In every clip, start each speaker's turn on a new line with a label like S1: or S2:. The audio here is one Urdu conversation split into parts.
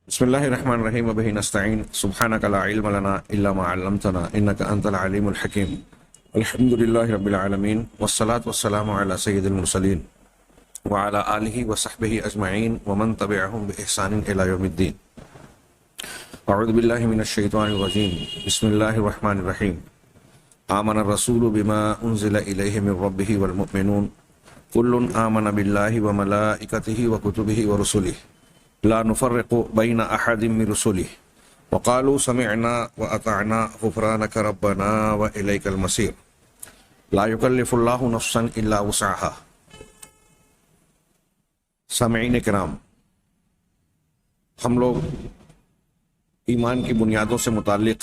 S1: بسم الله الرحمن الرحيم وبه نستعين سبحانك لا علم لنا إلا ما علمتنا إنك أنت العليم الحكيم الحمد لله رب العالمين والصلاة والسلام على سيد المرسلين وعلى آله وصحبه أجمعين ومن تبعهم بإحسان إلى يوم الدين. أعوذ بالله من الشيطان الرجيم. بسم الله الرحمن الرحيم. آمن الرسول بما أنزل إليه من ربه والمؤمنون كل آمن بالله وملائكته وكتبه ورسله لا نفرق بين أحد من رسله وقالوا سمعنا وأطعنا غفرانك ربنا وإليك المصير لا يكلف الله نفسا إلا وسعها. سامعین کرام، ہم لوگ ایمان کی بنیادوں سے متعلق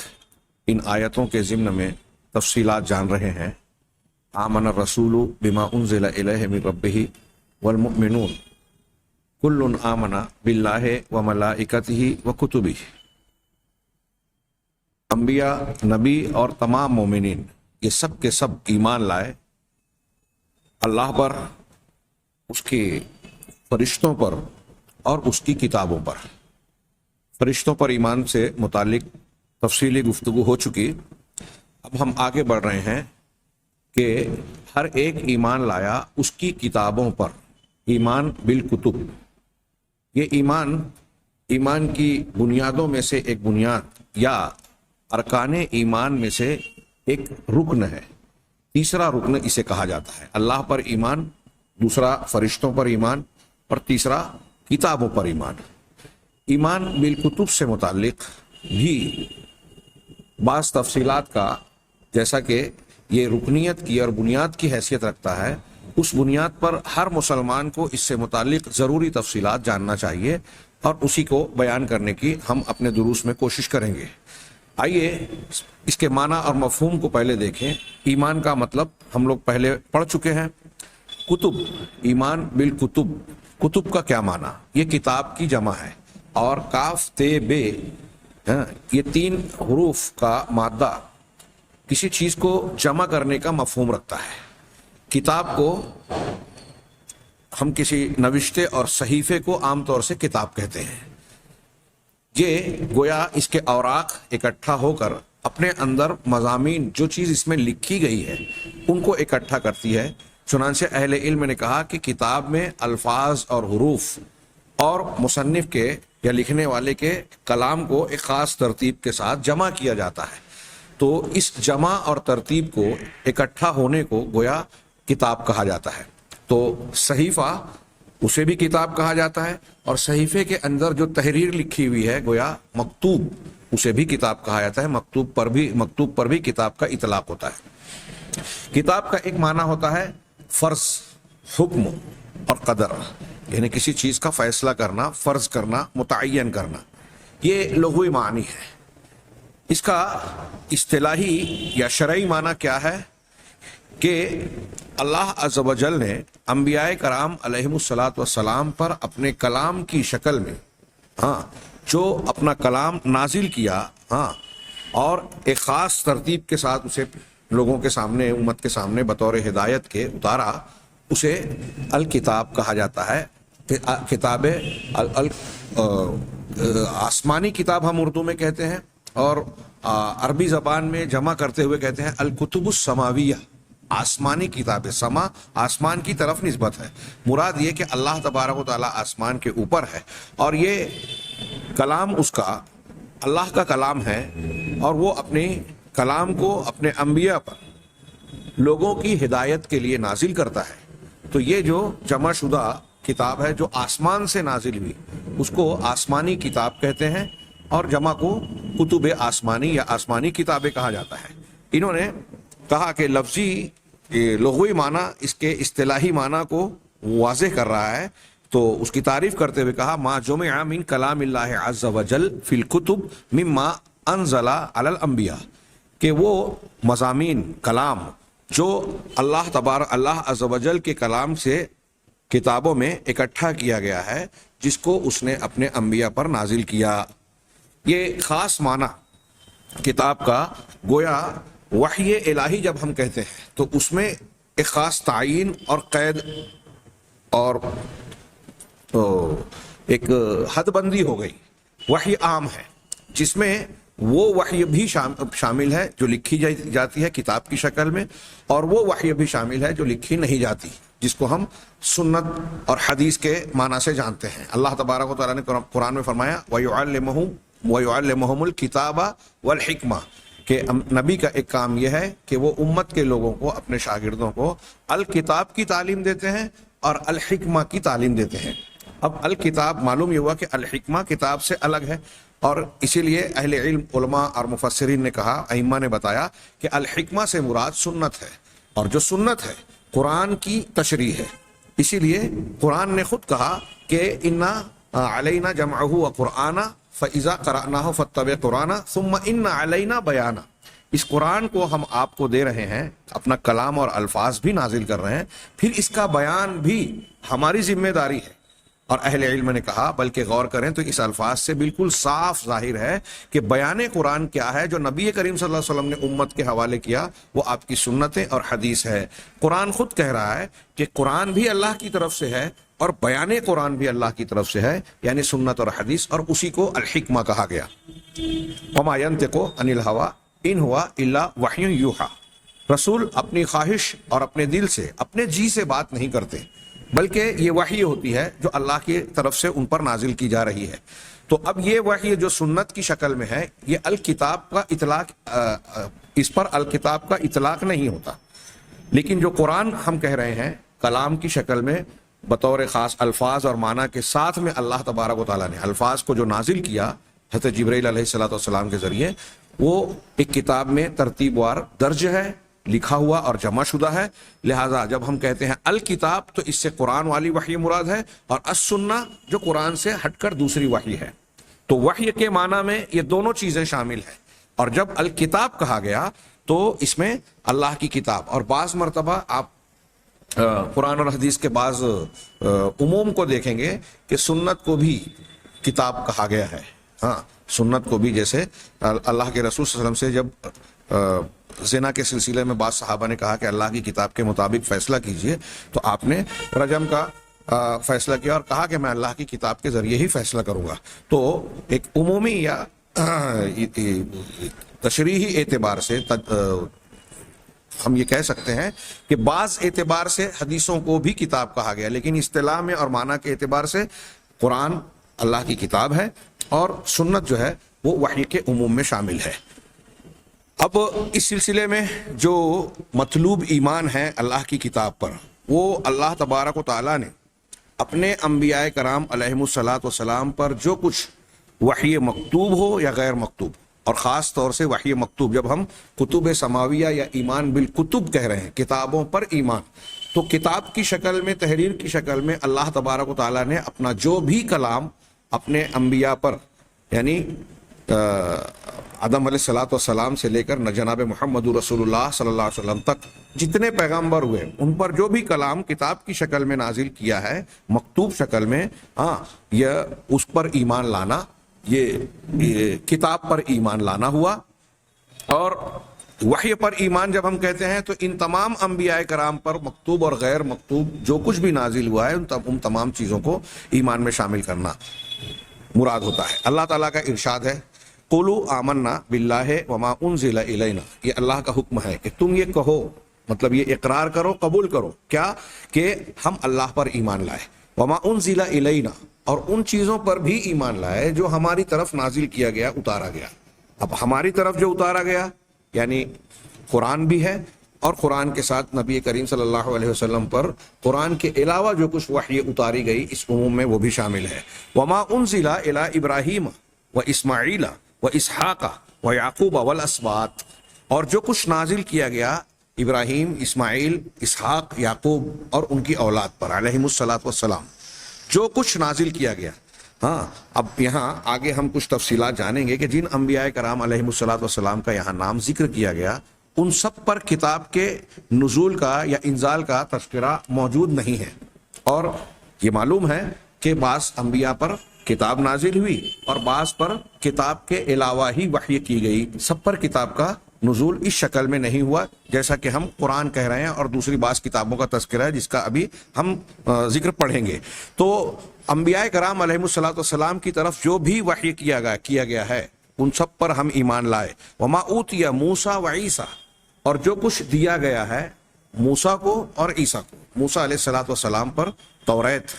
S1: ان آیتوں کے ضمن میں تفصیلات جان رہے ہیں. آمن الرسول بما انزل الیہ من ربہ والمؤمنون کل آمن باللہ وملائکتہ وکتبہ. انبیاء، نبی اور تمام مومنین یہ سب کے سب ایمان لائے اللہ پر، اس کے فرشتوں پر اور اس کی کتابوں پر. فرشتوں پر ایمان سے متعلق تفصیلی گفتگو ہو چکی. اب ہم آگے بڑھ رہے ہیں کہ ہر ایک ایمان لایا اس کی کتابوں پر. ایمان بالکتب، یہ ایمان کی بنیادوں میں سے ایک بنیاد یا ارکان ایمان میں سے ایک رکن ہے. تیسرا رکن اسے کہا جاتا ہے. اللہ پر ایمان، دوسرا فرشتوں پر ایمان اور تیسرا کتابوں پر ایمان. ایمان بالکتب سے متعلق بھی بعض تفصیلات کا، جیسا کہ یہ رکنیت کی اور بنیاد کی حیثیت رکھتا ہے، اس بنیاد پر ہر مسلمان کو اس سے متعلق ضروری تفصیلات جاننا چاہیے اور اسی کو بیان کرنے کی ہم اپنے دروس میں کوشش کریں گے. آئیے اس کے معنی اور مفہوم کو پہلے دیکھیں. ایمان کا مطلب ہم لوگ پہلے پڑھ چکے ہیں. کتب، ایمان بالکتب، کتب کا کیا معنی؟ یہ کتاب کی جمع ہے اور کاف تے بے یہ تین حروف کا مادہ کسی چیز کو جمع کرنے کا مفہوم رکھتا ہے. کتاب کو ہم کسی نوشتے اور صحیفے کو عام طور سے کتاب کہتے ہیں. یہ گویا اس کے اوراق اکٹھا ہو کر اپنے اندر مضامین، جو چیز اس میں لکھی گئی ہے، ان کو اکٹھا کرتی ہے. چنانچہ اہل علم نے کہا کہ کتاب میں الفاظ اور حروف اور مصنف کے یا لکھنے والے کے کلام کو ایک خاص ترتیب کے ساتھ جمع کیا جاتا ہے. تو اس جمع اور ترتیب کو اکٹھا ہونے کو گویا کتاب کہا جاتا ہے. تو صحیفہ، اسے بھی کتاب کہا جاتا ہے، اور صحیفے کے اندر جو تحریر لکھی ہوئی ہے گویا مکتوب، اسے بھی کتاب کہا جاتا ہے. مکتوب پر بھی کتاب کا اطلاق ہوتا ہے. کتاب کا ایک معنی ہوتا ہے فرض، حکم اور قدر، یعنی کسی چیز کا فیصلہ کرنا، فرض کرنا، متعین کرنا. یہ لغوی معنی ہے. اس کا اصطلاحی یا شرعی معنی کیا ہے کہ اللہ عز و جل نے انبیاء کرام علیہم الصلاۃ والسلام پر اپنے کلام کی شکل میں جو اپنا کلام نازل کیا اور ایک خاص ترتیب کے ساتھ اسے لوگوں کے سامنے، امت کے سامنے بطور ہدایت کے اتارا، اسے الکتاب کہا جاتا ہے. کتاب آسمانی کتاب ہم اردو میں کہتے ہیں، اور عربی زبان میں جمع کرتے ہوئے کہتے ہیں الکتب السماویہ. آسمانی کتاب، سما آسمان کی طرف نسبت ہے. مراد یہ کہ اللہ تبارک و تعالیٰ آسمان کے اوپر ہے اور یہ کلام اس کا اللہ کا کلام ہے، اور وہ اپنے کلام کو اپنے انبیاء پر لوگوں کی ہدایت کے لیے نازل کرتا ہے. تو یہ جو جمع شدہ کتاب ہے جو آسمان سے نازل ہوئی، اس کو آسمانی کتاب کہتے ہیں، اور جمع کو کتب آسمانی یا آسمانی کتابیں کہا جاتا ہے. انہوں نے کہا کہ لفظی لغوی معنی اس کے اصطلاحی معنی کو واضح کر رہا ہے. تو اس کی تعریف کرتے ہوئے کہا ما جمع من کلام اللہ عز و جل فی الکتب مما انزل علی الانبیاء، کہ وہ مضامین، کلام جو اللہ عز و جل کے کلام سے کتابوں میں اکٹھا کیا گیا ہے، جس کو اس نے اپنے انبیاء پر نازل کیا. یہ خاص معنی کتاب کا گویا وحی الہی جب ہم کہتے ہیں تو اس میں ایک خاص تعین اور قید اور ایک حد بندی ہو گئی وحی عام ہے جس میں وہ وحی بھی شامل ہے جو لکھی جاتی ہے کتاب کی شکل میں، اور وہ وحی بھی شامل ہے جو لکھی نہیں جاتی، جس کو ہم سنت اور حدیث کے معنی سے جانتے ہیں۔ اللہ تبارک و تعالیٰ نے قرآن میں فرمایا وَيُعَلِّمُهُمُ الْكِتَابَ وَالْحِكْمَةَ کہ نبی کا ایک کام یہ ہے کہ وہ امت کے لوگوں کو، اپنے شاگردوں کو الکتاب کی تعلیم دیتے ہیں اور الحکمہ کی تعلیم دیتے ہیں۔ اب الکتاب معلوم یہ ہوا کہ الحکمہ کتاب سے الگ ہے، اور اسی لیے اہل علم علماء اور مفسرین نے کہا، ائمہ نے بتایا کہ الحکمہ سے مراد سنت ہے، اور جو سنت ہے قرآن کی تشریح ہے۔ اسی لیے قرآن نے خود کہا کہ انا علینا جمعہ وقرآنہ فاذا قرأناہ فاتبع قرآنہ ثم ان علینا بیانہ۔ اس قرآن کو ہم آپ کو دے رہے ہیں، اپنا کلام اور الفاظ بھی نازل کر رہے ہیں، پھر اس کا بیان بھی ہماری ذمہ داری ہے۔ اور اہل علم نے کہا بلکہ غور کریں تو اس الفاظ سے بالکل صاف ظاہر ہے کہ بیان قرآن کیا ہے۔ جو نبی کریم صلی اللہ علیہ وسلم نے امت کے حوالے کیا وہ آپ کی سنتیں اور حدیث ہے۔ قرآن خود کہہ رہا ہے کہ قرآن بھی اللہ کی طرف سے ہے اور بیان قرآن بھی اللہ کی طرف سے ہے، یعنی سنت اور حدیث، اور اسی کو الحکمہ کہا گیا۔ وما ينطق عن الهوى ان هو الا وحی یوحى۔ رسول اپنی خواہش اور اپنے دل سے، اپنے جی سے بات نہیں کرتے، بلکہ یہ وحی ہوتی ہے جو اللہ کی طرف سے ان پر نازل کی جا رہی ہے۔ تو اب یہ وحی جو سنت کی شکل میں ہے، یہ الکتاب کا اطلاق، اس پر الکتاب کا اطلاق نہیں ہوتا، لیکن جو قرآن ہم کہہ رہے ہیں کلام کی شکل میں بطور خاص الفاظ اور معنی کے ساتھ میں اللہ تبارک و تعالیٰ نے الفاظ کو جو نازل کیا حضرت جبرائیل علیہ الصلوۃ والسلام کے ذریعے، وہ ایک کتاب میں ترتیب وار درج ہے، لکھا ہوا اور جمع شدہ ہے۔ لہٰذا جب ہم کہتے ہیں الکتاب تو اس سے قرآن والی وحی مراد ہے، اور السنہ جو قرآن سے ہٹ کر دوسری وحی ہے۔ تو وحی کے معنی میں یہ دونوں چیزیں شامل ہیں، اور جب الکتاب کہا گیا تو اس میں اللہ کی کتاب، اور بعض مرتبہ آپ قرآن اور حدیث کے بعض عموم کو دیکھیں گے کہ سنت کو بھی کتاب کہا گیا ہے۔ ہاں، سنت کو بھی، جیسے اللہ کے رسول صلی اللہ علیہ وسلم سے جب زنا کے سلسلے میں بعض صحابہ نے کہا کہ اللہ کی کتاب کے مطابق فیصلہ کیجئے، تو آپ نے رجم کا فیصلہ کیا اور کہا کہ میں اللہ کی کتاب کے ذریعے ہی فیصلہ کروں گا۔ تو ایک عمومی یا تشریحی اعتبار سے ہم یہ کہہ سکتے ہیں کہ بعض اعتبار سے حدیثوں کو بھی کتاب کہا گیا، لیکن اصطلاح میں اور معنی کے اعتبار سے قرآن اللہ کی کتاب ہے، اور سنت جو ہے وہ وحی کے عموم میں شامل ہے۔ اب اس سلسلے میں جو مطلوب ایمان ہے اللہ کی کتاب پر، وہ اللہ تبارک و تعالیٰ نے اپنے انبیاء کرام علیہم الصلاۃ والسلام پر جو کچھ وحی مکتوب ہو یا غیر مکتوب، اور خاص طور سے وحی مکتوب، جب ہم کتب سماویہ یا ایمان بالکتب کہہ رہے ہیں، کتابوں پر ایمان، تو کتاب کی شکل میں، تحریر کی شکل میں اللہ تبارک و تعالیٰ نے اپنا جو بھی کلام اپنے انبیاء پر، یعنی آدم علیہ الصلوۃ والسلام سے لے کر جناب محمد رسول اللہ صلی اللہ علیہ وسلم تک جتنے پیغمبر ہوئے، ان پر جو بھی کلام کتاب کی شکل میں نازل کیا ہے، مکتوب شکل میں، یہ اس پر ایمان لانا، یہ کتاب پر ایمان لانا ہوا۔ اور وحی پر ایمان جب ہم کہتے ہیں تو ان تمام انبیاء کرام پر مکتوب اور غیر مکتوب جو کچھ بھی نازل ہوا ہے ان تمام چیزوں کو ایمان میں شامل کرنا مراد ہوتا ہے۔ اللہ تعالیٰ کا ارشاد ہے قُولُوا آمَنَّا بِاللَّهِ وَمَا أُنزِلَ إِلَيْنَا، یہ اللہ کا حکم ہے کہ تم یہ کہو، مطلب یہ اقرار کرو، قبول کرو، کیا کہ ہم اللہ پر ایمان لائے، وَمَا أُنزِلَ إِلَيْنَا، اور ان چیزوں پر بھی ایمان لائے جو ہماری طرف نازل کیا گیا، اتارا گیا۔ اب ہماری طرف جو اتارا گیا یعنی قرآن بھی ہے، اور قرآن کے ساتھ نبی کریم صلی اللہ علیہ وسلم پر قرآن کے علاوہ جو کچھ وحی اتاری گئی اس عموم میں وہ بھی شامل ہے۔ وما انزل الی ابراہیم و اسماعیل و اسحاق و یعقوب والاسباط، اور جو کچھ نازل کیا گیا ابراہیم، اسماعیل، اسحاق، یعقوب اور ان کی اولاد پر علیہم الصلاۃ والسلام، جو کچھ نازل کیا گیا۔ اب یہاں آگے ہم کچھ تفصیلات جانیں گے کہ جن انبیاء کرام علیہم الصلاۃ والسلام کا یہاں نام ذکر کیا گیا، ان سب پر کتاب کے نزول کا یا انزال کا تذکرہ موجود نہیں ہے، اور یہ معلوم ہے کہ بعض انبیاء پر کتاب نازل ہوئی اور بعض پر کتاب کے علاوہ ہی وحی کی گئی، سب پر کتاب کا نزول اس شکل میں نہیں ہوا جیسا کہ ہم قرآن کہہ رہے ہیں اور دوسری بعض کتابوں کا تذکرہ ہے جس کا ابھی ہم ذکر پڑھیں گے. تو انبیاء کرام علیہ الصلوۃ والسلام کی طرف جو بھی وحی کیا گیا ہے ان سب پر ہم ایمان لائے. وما اوتی موسیٰ و عیسیٰ، اور جو کچھ دیا گیا ہے موسیٰ کو اور عیسیٰ کو. موسیٰ علیہ الصلوۃ والسلام پر توریت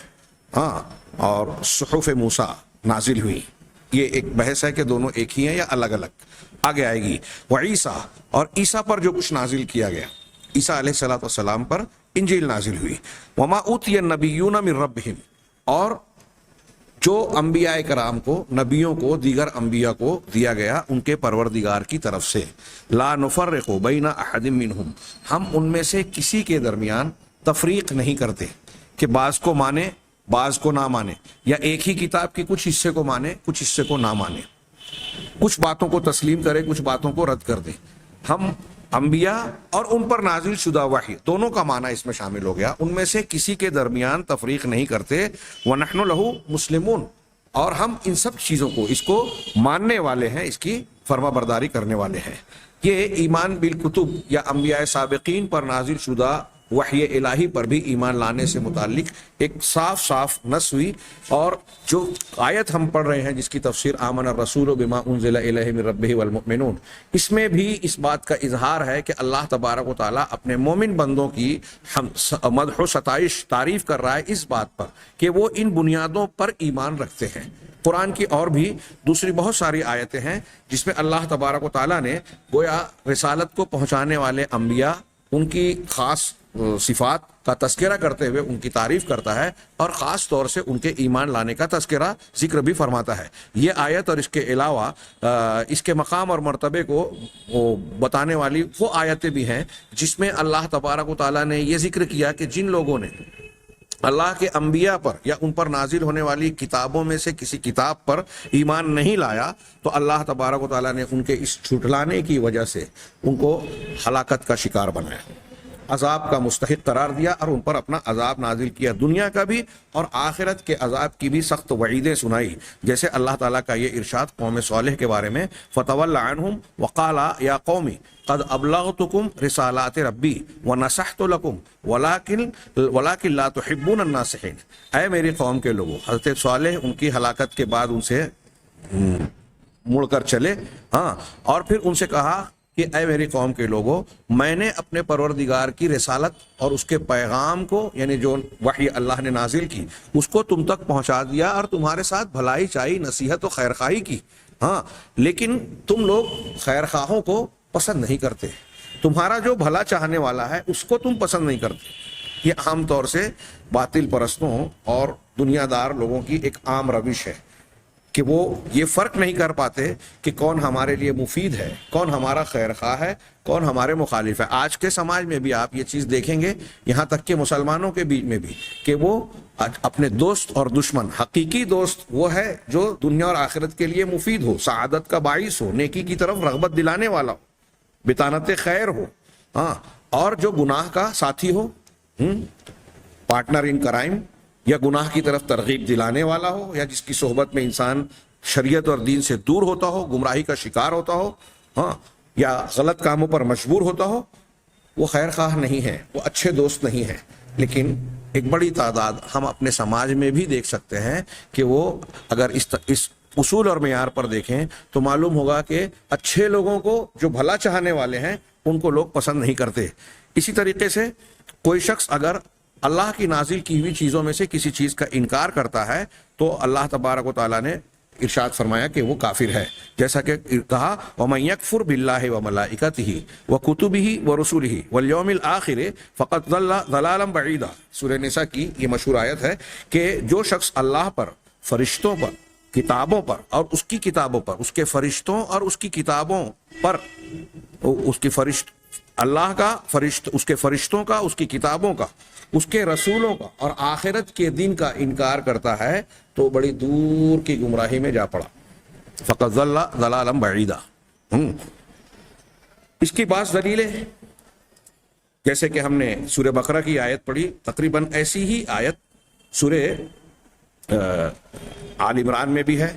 S1: اور صحف موسیٰ نازل ہوئی. یہ ایک بحث ہے کہ دونوں ایک ہی ہیں یا الگ الگ، آگے آئے گی. وعیسیٰ، اور عیسیٰ پر جو کچھ نازل کیا گیا، عیسیٰ علیہ الصلوۃ والسلام پر انجیل نازل ہوئی. وما اوتی النبیون من ربہم، اور جو انبیاء کرام کو، نبیوں کو، دیگر انبیاء کو دیا گیا ان کے پروردگار کی طرف سے. لا نفرق بین احد منہم، ہم ان میں سے کسی کے درمیان تفریق نہیں کرتے کہ بعض کو مانے بعض کو نہ مانے، یا ایک ہی کتاب کی کچھ حصے کو مانے کچھ حصے کو نہ مانے، کچھ باتوں کو تسلیم کرے کچھ باتوں کو رد کر دے. ہم انبیاء اور ان پر نازل شدہ وحی دونوں کا معنی اس میں شامل ہو گیا، ان میں سے کسی کے درمیان تفریق نہیں کرتے. وَنَحْنُ لَهُ مُسْلِمُونَ، اور ہم ان سب چیزوں کو، اس کو ماننے والے ہیں، اس کی فرما برداری کرنے والے ہیں. یہ ایمان بالکتب یا انبیاء سابقین پر نازل شدہ وحی الہی پر بھی ایمان لانے سے متعلق ایک صاف صاف نص ہوئی. اور جو آیت ہم پڑھ رہے ہیں جس کی تفسیر آمن الرسول بما انزل الیہ من ربہ والمؤمنون، اس میں بھی اس بات کا اظہار ہے کہ اللہ تبارک و تعالیٰ اپنے مومن بندوں کی مدح و ستائش تعریف کر رہا ہے اس بات پر کہ وہ ان بنیادوں پر ایمان رکھتے ہیں. قرآن کی اور بھی دوسری بہت ساری آیتیں ہیں جس میں اللہ تبارک و تعالیٰ نے گویا رسالت کو پہنچانے والے انبیاء، ان کی خاص صفات کا تذکرہ کرتے ہوئے ان کی تعریف کرتا ہے، اور خاص طور سے ان کے ایمان لانے کا تذکرہ ذکر بھی فرماتا ہے. یہ آیت اور اس کے علاوہ اس کے مقام اور مرتبے کو بتانے والی وہ آیتیں بھی ہیں جس میں اللہ تبارک و تعالیٰ نے یہ ذکر کیا کہ جن لوگوں نے اللہ کے انبیاء پر یا ان پر نازل ہونے والی کتابوں میں سے کسی کتاب پر ایمان نہیں لایا تو اللہ تبارک و تعالیٰ نے ان کے اس جھٹلانے کی وجہ سے ان کو ہلاکت کا شکار بنایا، عذاب کا مستحق قرار دیا، اور ان پر اپنا عذاب نازل کیا، دنیا کا بھی اور آخرت کے عذاب کی بھی سخت وعیدیں سنائی. جیسے اللہ تعالیٰ کا یہ ارشاد قوم صالح کے بارے میں، فَتَوَلَّ عَنْهُمْ وَقَالَ يَا قَوْمِ قَدْ أَبْلَغْتُكُمْ رِسَالَاتِ رَبِّي وَنَصَحْتُ لَكُمْ وَلَكِنْ لَا تُحِبُّونَ النَّاصِحِينَ. اے میری قوم کے لوگوں، حضرت صالح ان کی ہلاکت کے بعد ان سے مڑ کر چلے، اور پھر ان سے کہا کہ اے میری قوم کے لوگوں، میں نے اپنے پروردگار کی رسالت اور اس کے پیغام کو، یعنی جو وحی اللہ نے نازل کی، اس کو تم تک پہنچا دیا اور تمہارے ساتھ بھلائی چاہی، نصیحت و خیر خواہی کی. لیکن تم لوگ خیر خواہوں کو پسند نہیں کرتے، تمہارا جو بھلا چاہنے والا ہے اس کو تم پسند نہیں کرتے. یہ عام طور سے باطل پرستوں اور دنیا دار لوگوں کی ایک عام روش ہے کہ وہ یہ فرق نہیں کر پاتے کہ کون ہمارے لیے مفید ہے، کون ہمارا خیر خواہ ہے، کون ہمارے مخالف ہے. آج کے سماج میں بھی آپ یہ چیز دیکھیں گے، یہاں تک کہ مسلمانوں کے بیچ میں بھی، کہ وہ اپنے دوست اور دشمن، حقیقی دوست وہ ہے جو دنیا اور آخرت کے لیے مفید ہو، سعادت کا باعث ہو، نیکی کی طرف رغبت دلانے والا ہو، بطانت خیر ہو، اور جو گناہ کا ساتھی ہو، پارٹنر ان کرائم، یا گناہ کی طرف ترغیب دلانے والا ہو، یا جس کی صحبت میں انسان شریعت اور دین سے دور ہوتا ہو، گمراہی کا شکار ہوتا ہو، یا غلط کاموں پر مجبور ہوتا ہو، وہ خیر خواہ نہیں ہے، وہ اچھے دوست نہیں ہے. لیکن ایک بڑی تعداد ہم اپنے سماج میں بھی دیکھ سکتے ہیں کہ وہ اگر اس اصول اور معیار پر دیکھیں تو معلوم ہوگا کہ اچھے لوگوں کو، جو بھلا چاہنے والے ہیں، ان کو لوگ پسند نہیں کرتے. اسی طریقے سے کوئی شخص اگر اللہ کی نازل کی ہوئی چیزوں میں سے کسی چیز کا انکار کرتا ہے تو اللہ تبارک و تعالیٰ نے ارشاد فرمایا کہ وہ کافر ہے. جیسا کہ کہا وَمَن يَكْفُرْ بِاللَّهِ وَمَلَائِكَتِهِ وَكُتُبِهِ وَرُسُلِهِ وَالْيَوْمِ الْآخِرِ فَقَدْ ضَلَّ ضَلَالًا بَعِيدًا. سورہ نساء کی یہ مشہور آیت ہے کہ جو شخص اللہ پر، فرشتوں پر، کتابوں پر اور اس کی کتابوں پر، اس کے فرشتوں اور اس کی کتابوں پر، اس کی اللہ کا اس کے فرشتوں کا، اس کی کتابوں کا، اس کے رسولوں کا اور آخرت کے دن کا انکار کرتا ہے تو بڑی دور کی گمراہی میں جا پڑا. فقد ضل ضلالا بعیدا. اس کی بعض دلیلیں، جیسے کہ ہم نے سورہ بقرہ کی آیت پڑھی، تقریباً ایسی ہی آیت سورہ آل عمران میں بھی ہے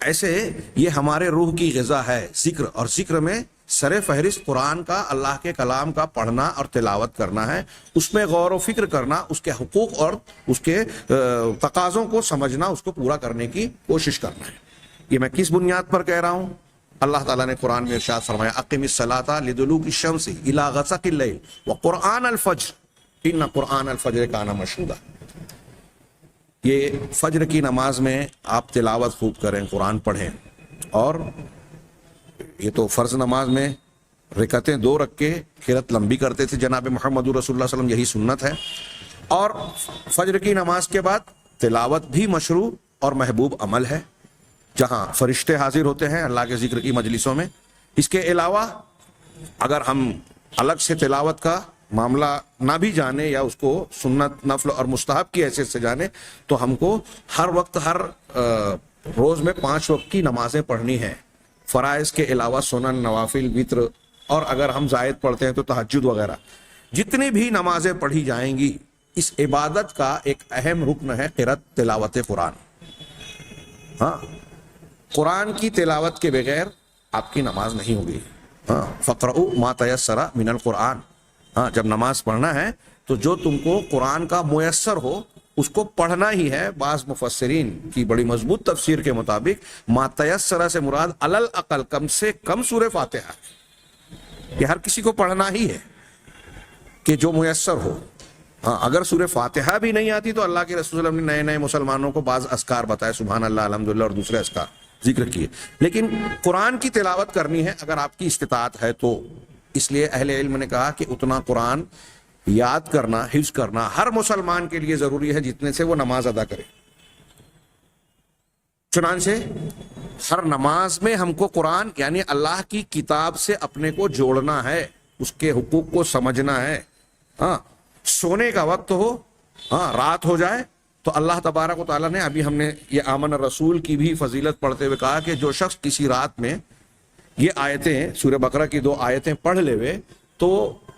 S1: ایسے یہ ہمارے روح کی غذا ہے ذکر، اور ذکر میں سر فہرست قرآن کا، اللہ کے کلام کا پڑھنا اور تلاوت کرنا ہے، اس میں غور و فکر کرنا، اس کے حقوق اور اس کے تقاضوں کو سمجھنا، اس کو پورا کرنے کی کوشش کرنا ہے۔ یہ میں کس بنیاد پر کہہ رہا ہوں؟ اللہ تعالیٰ نے قرآن میں ارشاد فرمایا اقم الصلاۃ لدلوک الشمس الی غسق اللیل وقرآن الفجر ان قرآن الفجر کان مشہودا۔ یہ فجر کی نماز میں آپ تلاوت خوب کریں، قرآن پڑھیں، اور یہ تو فرض نماز میں رکعتیں 2 رکھ کے قرات لمبی کرتے تھے جناب محمد رسول اللہ صلی اللہ علیہ وسلم، یہی سنت ہے، اور فجر کی نماز کے بعد تلاوت بھی مشروع اور محبوب عمل ہے جہاں فرشتے حاضر ہوتے ہیں اللہ کے ذکر کی مجلسوں میں۔ اس کے علاوہ اگر ہم الگ سے تلاوت کا معاملہ نہ بھی جانے یا اس کو سنت، نفل اور مستحب کی حیثیت سے جانے، تو ہم کو ہر وقت، ہر روز میں 5 وقت کی نمازیں پڑھنی ہیں، فرائض کے علاوہ سنن، نوافل، وتر، اور اگر ہم زائد پڑھتے ہیں تو تہجد وغیرہ، جتنی بھی نمازیں پڑھی جائیں گی، اس عبادت کا ایک اہم رکن ہے قرات، تلاوت قرآن۔ ہاں، قرآن کی تلاوت کے بغیر آپ کی نماز نہیں ہوگی۔ ہاں، فقرؤ ما تیسر من القرآن۔ ہاں، جب نماز پڑھنا ہے تو جو تم کو قرآن کا میسر ہو اس کو پڑھنا ہی ہے۔ بعض مفسرین کی بڑی مضبوط تفسیر کے مطابق ما تیسر سے مراد علی الاقل کم سے کم سورہ فاتحہ، یہ ہر کسی کو پڑھنا ہی ہے کہ جو میسر ہو۔ ہاں، اگر سورہ فاتحہ بھی نہیں آتی تو اللہ کے رسول صلی اللہ علیہ وسلم نے نئے مسلمانوں کو بعض اذکار بتائے، سبحان اللہ، الحمدللہ اور دوسرے اذکار ذکر کیے، لیکن قرآن کی تلاوت کرنی ہے اگر آپ کی استطاعت ہے تو۔ اس لیے اہل علم نے کہا کہ اتنا قرآن یاد کرنا، حفظ کرنا ہر مسلمان کے لیے ضروری ہے جتنے سے وہ نماز ادا کرے۔ چنانچہ ہر نماز میں ہم کو قرآن یعنی اللہ کی کتاب سے اپنے کو جوڑنا ہے، اس کے حقوق کو سمجھنا ہے۔ ہاں، سونے کا وقت ہو، ہاں، رات ہو جائے تو اللہ تبارک و تعالیٰ نے، ابھی ہم نے یہ آمن الرسول کی بھی فضیلت پڑھتے ہوئے کہا کہ جو شخص کسی رات میں یہ آیتیں، سورہ بقرہ کی 2 آیتیں پڑھ لے ہوئے تو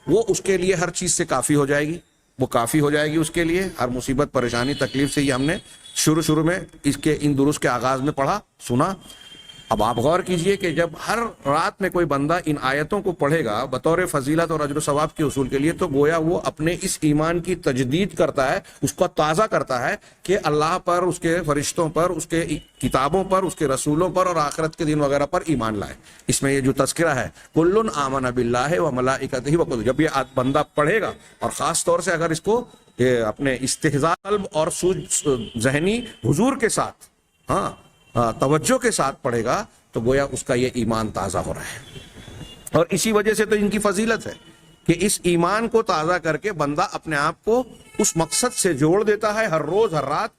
S1: وہ اس کے لیے ہر چیز سے کافی ہو جائے گی، وہ کافی ہو جائے گی اس کے لیے ہر مصیبت، پریشانی، تکلیف سے۔ یہ ہم نے شروع میں اس کے ان دروس کے آغاز میں پڑھا، سنا۔ اب آپ غور کیجئے کہ جب ہر رات میں کوئی بندہ ان آیتوں کو پڑھے گا بطور فضیلت اور اجر و ثواب کے حصول کے لیے، تو گویا وہ اپنے اس ایمان کی تجدید کرتا ہے، اس کو تازہ کرتا ہے کہ اللہ پر، اس کے فرشتوں پر، اس کے کتابوں پر، اس کے رسولوں پر اور آخرت کے دن وغیرہ پر ایمان لائے۔ اس میں یہ جو تذکرہ ہے کل آمن باللہ و ملائکتہ و کتبہ، جب یہ بندہ پڑھے گا، اور خاص طور سے اگر اس کو اپنے استحضاء قلب اور سوج ذہنی حضور کے ساتھ، ہاں، توجہ کے ساتھ پڑھے گا، تو گویا اس کا یہ ایمان تازہ ہو رہا ہے۔ اور اسی وجہ سے تو ان کی فضیلت ہے کہ اس ایمان کو تازہ کر کے بندہ اپنے آپ کو اس مقصد سے جوڑ دیتا ہے ہر روز، ہر رات،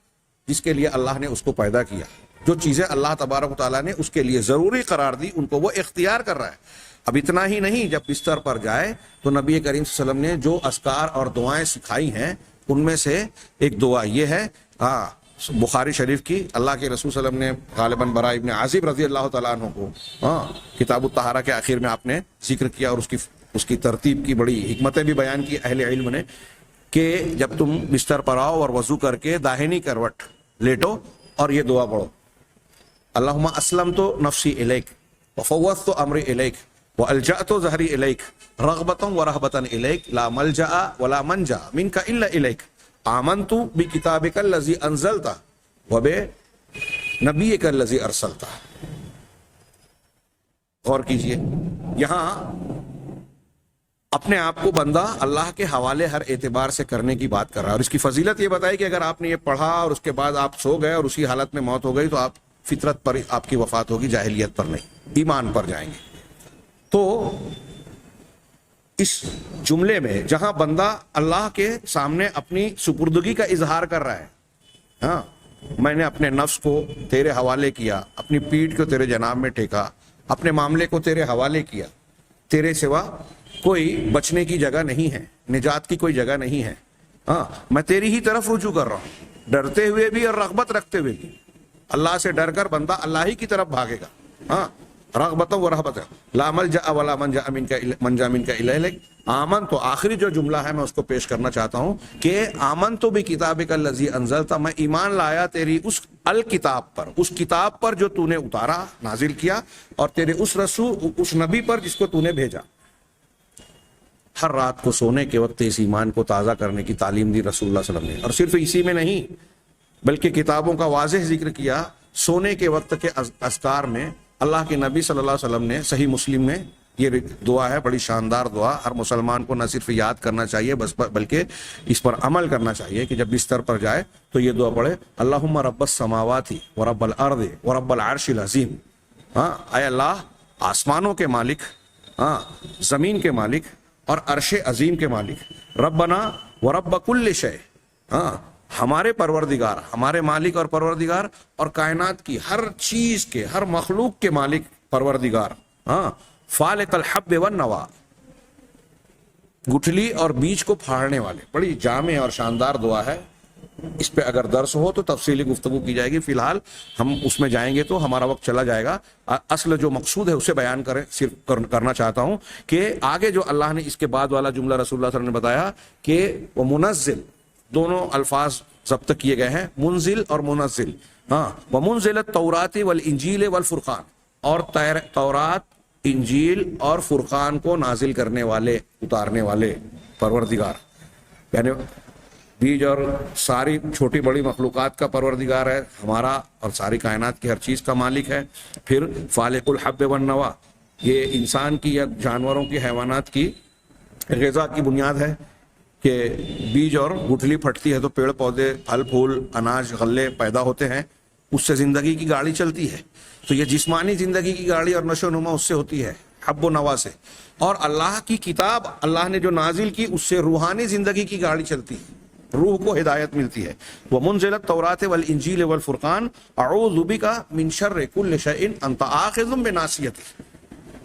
S1: جس کے لیے اللہ نے اس کو پیدا کیا۔ جو چیزیں اللہ تبارک و تعالیٰ نے اس کے لیے ضروری قرار دی، ان کو وہ اختیار کر رہا ہے۔ اب اتنا ہی نہیں، جب بستر پر جائے تو نبی کریم صلی اللہ علیہ وسلم نے جو اذکار اور دعائیں سکھائی ہیں ان میں سے ایک دعا یہ ہے، بخاری شریف کی، اللہ کے رسول صلی اللہ علیہ وسلم نے غالباً براء ابن عازب رضی اللہ تعالیٰ عنہ کو کتاب الطہارہ کے آخر میں آپ نے ذکر کیا، اور اس کی ترتیب کی بڑی حکمتیں بھی بیان کی اہل علم نے، کہ جب تم بستر پر آؤ اور وضو کر کے داہنی کروٹ لیٹو اور یہ دعا پڑھو، اللہم اسلمت نفسی الیک وفوضت امری الیک والجأت ظہری الیک رغبتا ورہبتا الیک لا ملجأ ولا منجا منک الا الیک آمنت بکتابک الذی انزلت وبنبیک الذی ارسلت۔ غور کیجئے، یہاں اپنے آپ کو بندہ اللہ کے حوالے ہر اعتبار سے کرنے کی بات کر رہا ہے، اور اس کی فضیلت یہ بتائی کہ اگر آپ نے یہ پڑھا اور اس کے بعد آپ سو گئے اور اسی حالت میں موت ہو گئی تو آپ فطرت پر آپ کی وفات ہوگی، جاہلیت پر نہیں، ایمان پر جائیں گے۔ تو اس جملے میں جہاں بندہ اللہ کے سامنے اپنی سپردگی کا اظہار کر رہا ہے، ہاں، میں نے اپنے نفس کو تیرے حوالے کیا، اپنی پیٹھ کو تیرے جناب میں ٹیکا، اپنے معاملے کو تیرے حوالے کیا، تیرے سوا کوئی بچنے کی جگہ نہیں ہے، نجات کی کوئی جگہ نہیں ہے، ہاں، میں تیری ہی طرف رجوع کر رہا ہوں، ڈرتے ہوئے بھی اور رغبت رکھتے ہوئے بھی۔ اللہ سے ڈر کر بندہ اللہ ہی کی طرف بھاگے گا، ہاں، رغبتا و رہبتا، لا ملجأ ولا منجا منک الا الیک۔ آمن، تو آخری جو جملہ ہے میں اس کو پیش کرنا چاہتا ہوں کہ آمن تو بکتابک الذی انزلت، میں ایمان لایا تیری اس الکتاب پر، اس کتاب پر جو تو نے اتارا نازل کیا، اور تیرے اس رسول اس نبی پر جس کو تو نے بھیجا۔ ہر رات کو سونے کے وقت اس ایمان کو تازہ کرنے کی تعلیم دی رسول اللہ صلی اللہ علیہ وسلم نے، اور صرف اسی میں نہیں بلکہ کتابوں کا واضح ذکر کیا۔ سونے کے وقت کے اذکار میں اللہ کے نبی صلی اللہ علیہ وسلم نے صحیح مسلم میں یہ دعا ہے، بڑی شاندار دعا، ہر مسلمان کو نہ صرف یاد کرنا چاہیے بس بلکہ اس پر عمل کرنا چاہیے کہ جب بستر پر جائے تو یہ دعا پڑھے، اللہم رب السماوات ورب الارض ورب العرش العظیم۔ ہاں اے اللہ، آسمانوں کے مالک، ہاں زمین کے مالک اور عرش عظیم کے مالک، ربنا ورب کل شیء، ہاں ہمارے پروردگار، ہمارے مالک اور پروردگار، اور کائنات کی ہر چیز کے، ہر مخلوق کے مالک پروردگار، ہاں فالق الحب والنوا، گٹھلی اور بیج کو پھاڑنے والے۔ بڑی جامع اور شاندار دعا ہے، اس پہ اگر درس ہو تو تفصیلی گفتگو کی جائے گی، فی الحال ہم اس میں جائیں گے تو ہمارا وقت چلا جائے گا۔ اصل جو مقصود ہے اسے بیان صرف کرنا چاہتا ہوں کہ آگے جو اللہ نے اس کے بعد والا جملہ رسول اللہ صلی اللہ علیہ وسلم نے بتایا کہ وہ منزل، دونوں الفاظ ضبط کیے گئے ہیں، منزل اور منزل، ہاں ومنزل التوراۃ والانجیل والفرقان، اور تورات، انجیل اور فرقان کو نازل کرنے والے، اتارنے والے پروردگار، یعنی بیج اور ساری چھوٹی بڑی مخلوقات کا پروردگار ہے ہمارا، اور ساری کائنات کی ہر چیز کا مالک ہے۔ پھر فالق الحب والنوا، یہ انسان کی یا جانوروں کی، حیوانات کی غذا کی بنیاد ہے کہ بیج اور گٹھلی پھٹتی ہے تو پیڑ پودے، پھل پھول، اناج، غلے پیدا ہوتے ہیں، اس سے زندگی کی گاڑی چلتی ہے۔ تو یہ جسمانی زندگی کی گاڑی اور نشو و نما اس سے ہوتی ہے، حب و نوا سے، اور اللہ کی کتاب اللہ نے جو نازل کی اس سے روحانی زندگی کی گاڑی چلتی ہے، روح کو ہدایت ملتی ہے۔ وَمُنزِلَ التَّوْرَاةِ وَالْإِنْجِيلِ وَالْفُرْقَانِ أَعُوذُ بِكَ مِنْ شَرِّ كُلِّ شَيْءٍ أَنْتَ آخِذٌ بِنَاصِيَتِهِ،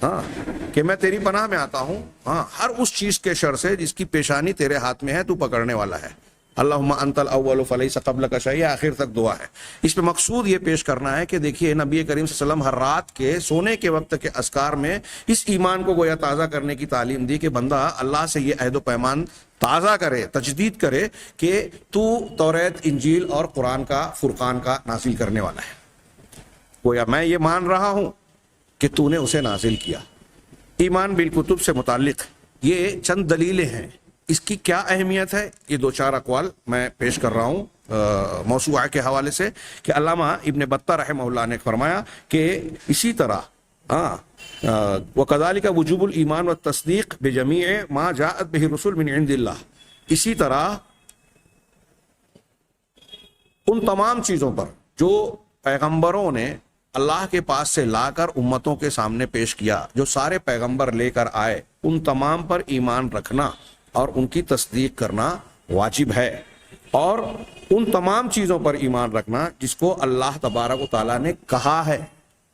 S1: ہاں کہ میں تیری پناہ میں آتا ہوں، ہاں ہر اس چیز کے شر سے جس کی پیشانی تیرے ہاتھ میں ہے، تو پکڑنے والا ہے۔ اللہم انت الاول فلیس قبلک شیء، آخر تک دعا ہے۔ اس میں مقصود یہ پیش کرنا ہے کہ دیکھیے نبی کریم صلی اللہ علیہ وسلم ہر رات کے سونے کے وقت کے اذکار میں اس ایمان کو گویا تازہ کرنے کی تعلیم دی کہ بندہ اللہ سے یہ عہد و پیمان تازہ کرے، تجدید کرے کہ تو توریت، انجیل اور قرآن کا، فرقان کا نازل کرنے والا ہے، گویا میں یہ مان رہا ہوں کہ تو نے اسے نازل کیا۔ ایمان بالکتب سے متعلق یہ چند دلیلیں ہیں، اس کی کیا اہمیت ہے، یہ دو چار اقوال میں پیش کر رہا ہوں موسوعہ کے حوالے سے، کہ علامہ ابن بطہ رحمہ اللہ نے فرمایا کہ اسی طرح وَكَذَلِكَ وُجُوبُ الْإِيمَانِ وَالتَّصْدِيقِ بِجَمِيعِ مَا جَاءَتْ بِهِ الرُّسُلُ مِنْ عِنْدِ اللَّهِ، اسی طرح ان تمام چیزوں پر جو پیغمبروں نے اللہ کے پاس سے لا کر امتوں کے سامنے پیش کیا، جو سارے پیغمبر لے کر آئے، ان تمام پر ایمان رکھنا اور ان کی تصدیق کرنا واجب ہے، اور ان تمام چیزوں پر ایمان رکھنا جس کو اللہ تبارک و تعالیٰ نے کہا ہے،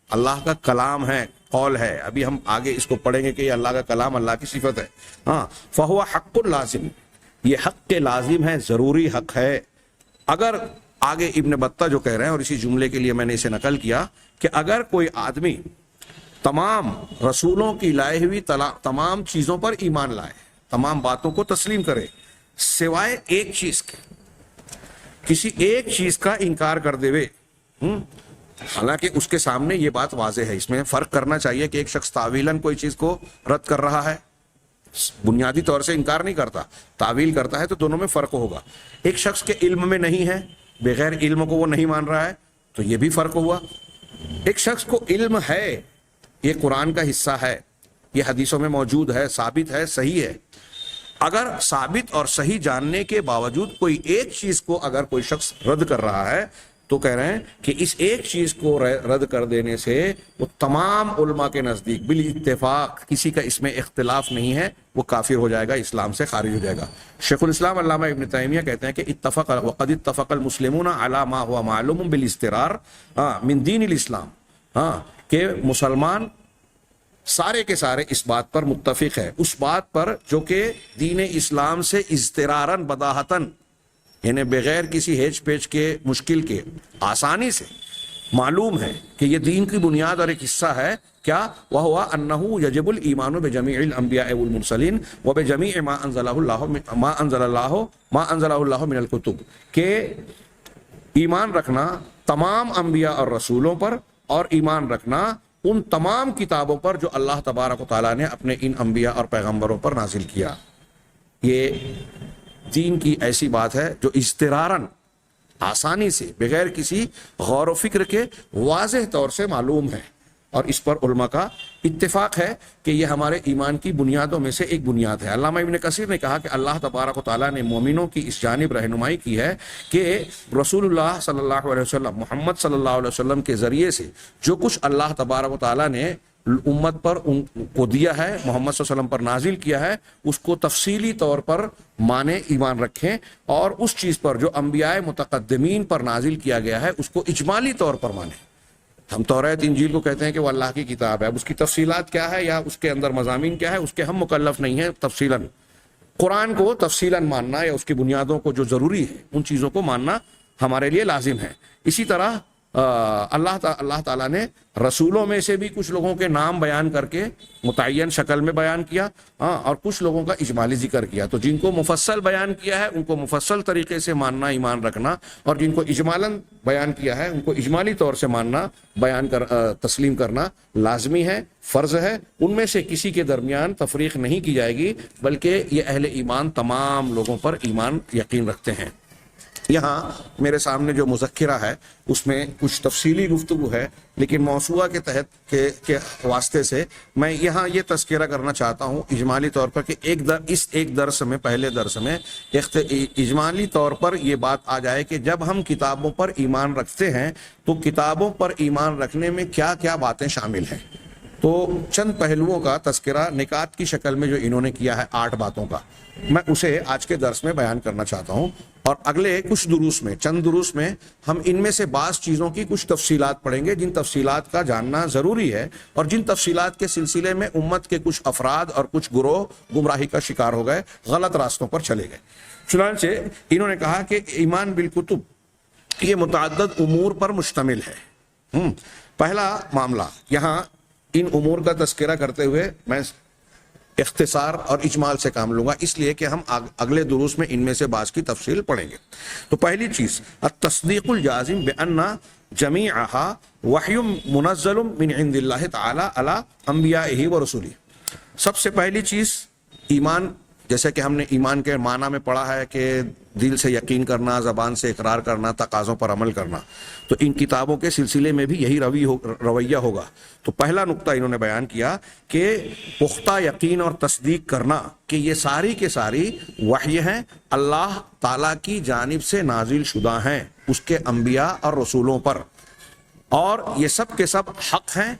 S1: اللہ کا کلام ہے، قول ہے۔ ابھی ہم آگے اس کو پڑھیں گے کہ یہ اللہ کا کلام، اللہ کی صفت ہے، ہاں فہو حق لازم، یہ حق کے لازم ہے، ضروری حق ہے۔ اگر آگے ابن بطہ جو کہہ رہے ہیں، اور اسی جملے کے لیے میں نے اسے نقل کیا کہ اگر کوئی آدمی تمام رسولوں کی لائے ہوئی تمام چیزوں پر ایمان لائے، تمام باتوں کو تسلیم کرے، سوائے ایک چیز کے، کسی ایک چیز کا انکار کر دے وے، حالانکہ اس کے سامنے یہ بات واضح ہے، اس میں فرق کرنا چاہیے کہ ایک شخص تعویلاً کوئی چیز کو رد کر رہا ہے، بنیادی طور سے انکار نہیں کرتا، تعویل کرتا ہے، تو دونوں میں فرق ہوگا۔ ایک شخص کے علم میں نہیں ہے، بغیر علم کو وہ نہیں مان رہا ہے، تو یہ بھی فرق ہوا۔ ایک شخص کو علم ہے، یہ قرآن کا حصہ ہے، یہ حدیثوں میں موجود ہے، ثابت ہے، صحیح ہے، اگر ثابت اور صحیح جاننے کے باوجود کوئی ایک چیز کو اگر کوئی شخص رد کر رہا ہے، تو کہہ رہے ہیں کہ اس ایک چیز کو رد کر دینے سے وہ تمام علماء کے نزدیک بالاتفاق، کسی کا اس میں اختلاف نہیں ہے، وہ کافر ہو جائے گا، اسلام سے خارج ہو جائے گا۔ شیخ الاسلام علامہ ابن تیمیہ کہتے ہیں کہ وقد اتفق المسلمون علی ما هو معلوم بالاستقرار من دین الاسلام، کہ مسلمان سارے کے سارے اس بات پر متفق ہے، اس بات پر جو کہ دین اسلام سے اضطراراً، بداہتاً، یعنی بغیر کسی ہیچ پیچ کے، مشکل کے، آسانی سے معلوم ہے کہ یہ دین کی بنیاد اور ایک حصہ ہے۔ کیا؟ وَهُوَ أَنَّهُ يَجِبُ الْإِيمَانُ بِجَمِيعِ الْأَنْبِيَاءِ وَالْمُرْسَلِينَ وَبِجَمِيعِ مَا أَنزَلَ اللَّهُ مِنَ الْكُتُبِ، کہ ایمان رکھنا تمام انبیاء اور رسولوں پر، اور ایمان رکھنا ان تمام کتابوں پر جو اللہ تبارک و تعالیٰ نے اپنے ان انبیاء اور پیغمبروں پر نازل کیا۔ یہ دین کی ایسی بات ہے جو اضطراراً، آسانی سے، بغیر کسی غور و فکر کے واضح طور سے معلوم ہے، اور اس پر علماء کا اتفاق ہے کہ یہ ہمارے ایمان کی بنیادوں میں سے ایک بنیاد ہے۔ علامہ ابن کثیر نے کہا کہ اللہ تبارک و تعالیٰ نے مومنوں کی اس جانب رہنمائی کی ہے کہ رسول اللہ صلی اللہ علیہ وسلم، محمد صلی اللہ علیہ وسلم کے ذریعے سے جو کچھ اللہ تبارک و تعالیٰ نے امت پر ان کو دیا ہے، محمد صلی اللہ علیہ وسلم پر نازل کیا ہے، اس کو تفصیلی طور پر مانیں، ایمان رکھیں، اور اس چیز پر جو انبیاء متقدمین پر نازل کیا گیا ہے اس کو اجمالی طور پر مانیں۔ ہم توریت انجیل کو کہتے ہیں کہ وہ اللہ کی کتاب ہے، اب اس کی تفصیلات کیا ہے یا اس کے اندر مضامین کیا ہے اس کے ہم مکلف نہیں ہیں تفصیلاً۔ قرآن کو تفصیلاً ماننا یا اس کی بنیادوں کو جو ضروری ہے ان چیزوں کو ماننا ہمارے لیے لازم ہے۔ اسی طرح اللہ تعالیٰ نے رسولوں میں سے بھی کچھ لوگوں کے نام بیان کر کے متعین شکل میں بیان کیا، اور کچھ لوگوں کا اجمالی ذکر کیا، تو جن کو مفصل بیان کیا ہے ان کو مفصل طریقے سے ماننا، ایمان رکھنا، اور جن کو اجمالاً بیان کیا ہے ان کو اجمالی طور سے ماننا، تسلیم کرنا لازمی ہے، فرض ہے۔ ان میں سے کسی کے درمیان تفریق نہیں کی جائے گی، بلکہ یہ اہل ایمان تمام لوگوں پر ایمان یقین رکھتے ہیں۔ یہاں میرے سامنے جو مذکرہ ہے اس میں کچھ تفصیلی گفتگو ہے، لیکن موضوع کے تحت کے واسطے سے میں یہاں یہ تذکرہ کرنا چاہتا ہوں اجمالی طور پر کہ ایک درس میں، پہلے درس میں اجمالی طور پر یہ بات آ جائے کہ جب ہم کتابوں پر ایمان رکھتے ہیں تو کتابوں پر ایمان رکھنے میں کیا کیا باتیں شامل ہیں۔ تو چند پہلوؤں کا تذکرہ نکات کی شکل میں جو انہوں نے کیا ہے 8 باتوں کا، میں اسے آج کے درس میں بیان کرنا چاہتا ہوں، اور اگلے کچھ دروس میں، چند دروس میں ہم ان میں سے بعض چیزوں کی کچھ تفصیلات پڑھیں گے جن تفصیلات کا جاننا ضروری ہے، اور جن تفصیلات کے سلسلے میں امت کے کچھ افراد اور کچھ گروہ گمراہی کا شکار ہو گئے، غلط راستوں پر چلے گئے۔ چنانچہ انہوں نے کہا کہ ایمان بالکتب یہ متعدد امور پر مشتمل ہے۔ پہلا معاملہ، یہاں ان امور کا تذکرہ کرتے ہوئے میں اختصار اور اجمال سے کام لوں گا، اس لیے کہ ہم اگلے دروس میں ان میں سے بعض کی تفصیل پڑھیں گے۔ تو پہلی چیز، التصدیق الجازم بأن جمیعها وحی منزل من عند اللہ تعالی علی انبیائہ ورسولہ۔ سب سے پہلی چیز ایمان، جیسے کہ ہم نے ایمان کے معنی میں پڑھا ہے کہ دل سے یقین کرنا، زبان سے اقرار کرنا، تقاضوں پر عمل کرنا، تو ان کتابوں کے سلسلے میں بھی یہی رویہ ہوگا۔ تو پہلا نقطہ انہوں نے بیان کیا کہ پختہ یقین اور تصدیق کرنا کہ یہ ساری کے ساری وحی ہیں، اللہ تعالیٰ کی جانب سے نازل شدہ ہیں اس کے انبیاء اور رسولوں پر، اور یہ سب کے سب حق ہیں،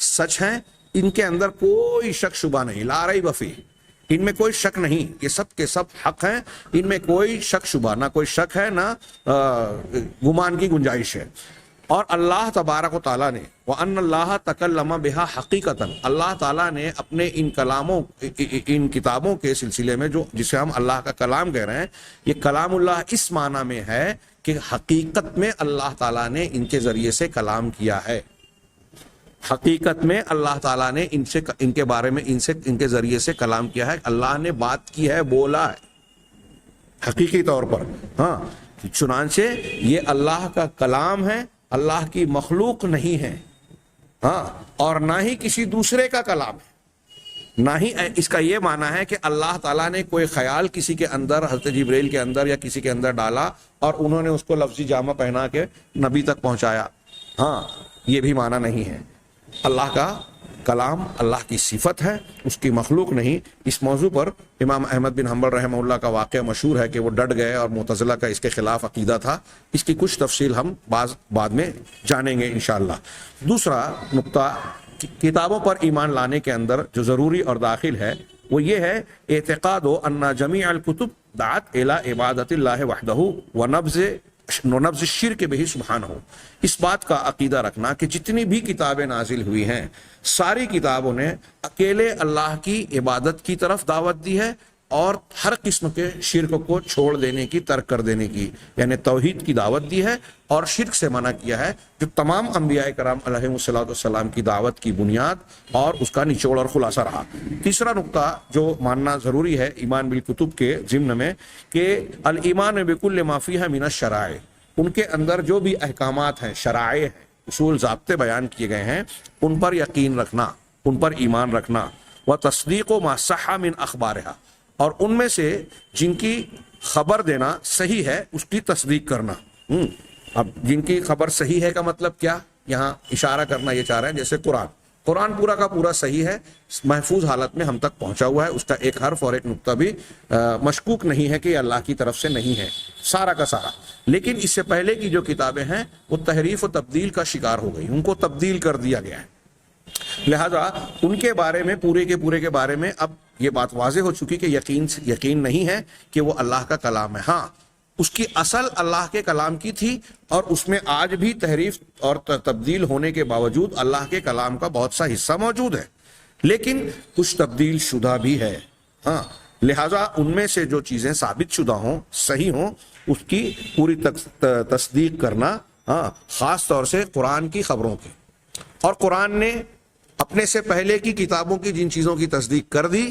S1: سچ ہیں، ان کے اندر کوئی شک شبہ نہیں، لا ریب فیہ، ان میں کوئی شک نہیں، یہ سب کے سب حق ہیں، ان میں کوئی شک شبہ، نہ کوئی شک ہے، نہ گمان کی گنجائش ہے۔ اور اللہ تبارک و تعالیٰ نے وَأَنَّ اللَّهَ تَكَلَّمَ بِهَا حَقِيقَةً، اللہ تعالیٰ نے اپنے ان کتابوں کے سلسلے میں جو جسے ہم اللہ کا کلام کہہ رہے ہیں، یہ کلام اللہ اس معنی میں ہے کہ حقیقت میں اللہ تعالیٰ نے ان کے ذریعے سے کلام کیا ہے، حقیقت میں اللہ تعالیٰ نے ان کے بارے میں ان کے ذریعے سے کلام کیا ہے، اللہ نے بات کی ہے، بولا ہے حقیقی طور پر۔ ہاں، چنانچہ یہ اللہ کا کلام ہے، اللہ کی مخلوق نہیں ہے، ہاں، اور نہ ہی کسی دوسرے کا کلام ہے، نہ ہی اس کا یہ معنی ہے کہ اللہ تعالیٰ نے کوئی خیال کسی کے اندر، حضرت جبریل کے اندر یا کسی کے اندر ڈالا اور انہوں نے اس کو لفظی جامہ پہنا کے نبی تک پہنچایا، ہاں، یہ بھی معنی نہیں ہے۔ اللہ کا کلام اللہ کی صفت ہے، اس کی مخلوق نہیں۔ اس موضوع پر امام احمد بن حنبل رحمہ اللہ کا واقعہ مشہور ہے کہ وہ ڈٹ گئے اور معتزلہ کا اس کے خلاف عقیدہ تھا، اس کی کچھ تفصیل ہم بعد میں جانیں گے انشاءاللہ۔ دوسرا نقطہ، کتابوں پر ایمان لانے کے اندر جو ضروری اور داخل ہے وہ یہ ہے اعتقاد ان جمیع الکتب دعت الی عبادت اللہ وحدہ ونبذ الشرک بہ سبحانہ، اس بات کا عقیدہ رکھنا کہ جتنی بھی کتابیں نازل ہوئی ہیں ساری کتابوں نے اکیلے اللہ کی عبادت کی طرف دعوت دی ہے، اور ہر قسم کے شرک کو چھوڑ دینے کی، ترک کر دینے کی، یعنی توحید کی دعوت دی ہے، اور شرک سے منع کیا ہے، جو تمام انبیاء کرام علیہم الصلوۃ والسلام کی دعوت کی بنیاد اور اس کا نچوڑ اور خلاصہ رہا۔ تیسرا نقطہ جو ماننا ضروری ہے ایمان بالکتب کے ضمن میں، کہ الایمان بکل ما فیہا من الشرائع، ان کے اندر جو بھی احکامات ہیں، شرائع ہیں، اصول ضابطے بیان کیے گئے ہیں، ان پر یقین رکھنا، ان پر ایمان رکھنا، وتصدیق ما صح من اخبارها، اور ان میں سے جن کی خبر دینا صحیح ہے اس کی تصدیق کرنا۔ اب جن کی خبر صحیح ہے کا مطلب کیا؟ یہاں اشارہ کرنا یہ چاہ رہے ہیں جیسے قرآن پورا کا پورا صحیح ہے، محفوظ حالت میں ہم تک پہنچا ہوا ہے، اس کا ایک حرف اور ایک نقطہ بھی مشکوک نہیں ہے کہ یہ اللہ کی طرف سے نہیں ہے، سارا کا سارا۔ لیکن اس سے پہلے کی جو کتابیں ہیں وہ تحریف و تبدیل کا شکار ہو گئی، ان کو تبدیل کر دیا گیا ہے، لہذا ان کے بارے میں پورے کے بارے میں اب یہ بات واضح ہو چکی کہ یقین نہیں ہے کہ وہ اللہ کا کلام ہے۔ ہاں، اس کی اصل اللہ کے کلام کی تھی، اور اس میں آج بھی تحریف اور تبدیل ہونے کے باوجود اللہ کے کلام کا بہت سا حصہ موجود ہے، لیکن کچھ تبدیل شدہ بھی ہے۔ ہاں، لہذا ان میں سے جو چیزیں ثابت شدہ ہوں، صحیح ہوں، اس کی پوری تصدیق کرنا، ہاں، خاص طور سے قرآن کی خبروں کی۔ اور قرآن نے اپنے سے پہلے کی کتابوں کی جن چیزوں کی تصدیق کر دی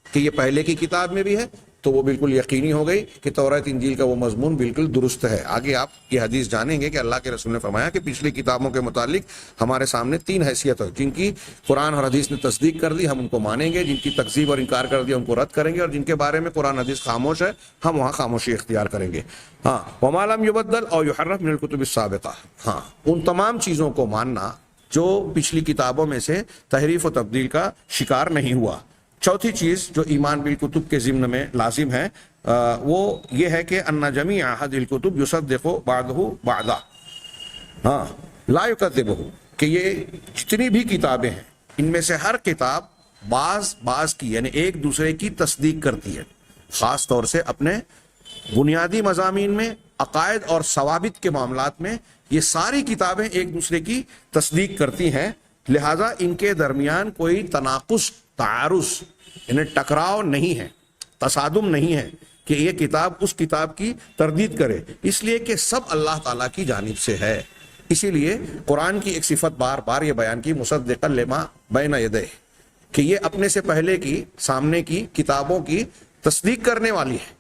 S1: کہ یہ پہلے کی کتاب میں بھی ہے، تو وہ بالکل یقینی ہو گئی کہ توریت انجیل کا وہ مضمون بالکل درست ہے۔ آگے آپ یہ حدیث جانیں گے کہ اللہ کے رسول نے فرمایا کہ پچھلی کتابوں کے متعلق ہمارے سامنے 3 حیثیت ہے، جن کی قرآن اور حدیث نے تصدیق کر دی ہم ان کو مانیں گے، جن کی تکذیب اور انکار کر دیا ان کو رد کریں گے، اور جن کے بارے میں قرآن حدیث خاموش ہے ہم وہاں خاموشی اختیار کریں گے۔ ہاں، وما لم یبدل او یحرف من الکتب السابقہ، ہاں، ان تمام چیزوں کو ماننا جو پچھلی کتابوں میں سے تحریف و تبدیل کا شکار نہیں ہوا۔ چوتھی چیز جو ایمان بالکتب کے ضمن میں لازم ہے وہ یہ ہے کہ ان جمیع هذه الکتب یصدق بعضه بعضا، ہاں، لا یکذبہ، کہ یہ جتنی بھی کتابیں ہیں ان میں سے ہر کتاب بعض کی یعنی ایک دوسرے کی تصدیق کرتی ہے، خاص طور سے اپنے بنیادی مضامین میں، عقائد اور ثوابت کے معاملات میں یہ ساری کتابیں ایک دوسرے کی تصدیق کرتی ہیں، لہذا ان کے درمیان کوئی تناقض، تعارض یعنی ٹکراؤ نہیں ہے، تصادم نہیں ہے کہ یہ کتاب اس کتاب کی تردید کرے، اس لیے کہ سب اللہ تعالیٰ کی جانب سے ہے۔ اسی لیے قرآن کی ایک صفت بار بار یہ بیان کی، مصدقا لما بین یدیہ، کہ یہ اپنے سے پہلے کی، سامنے کی کتابوں کی تصدیق کرنے والی ہے،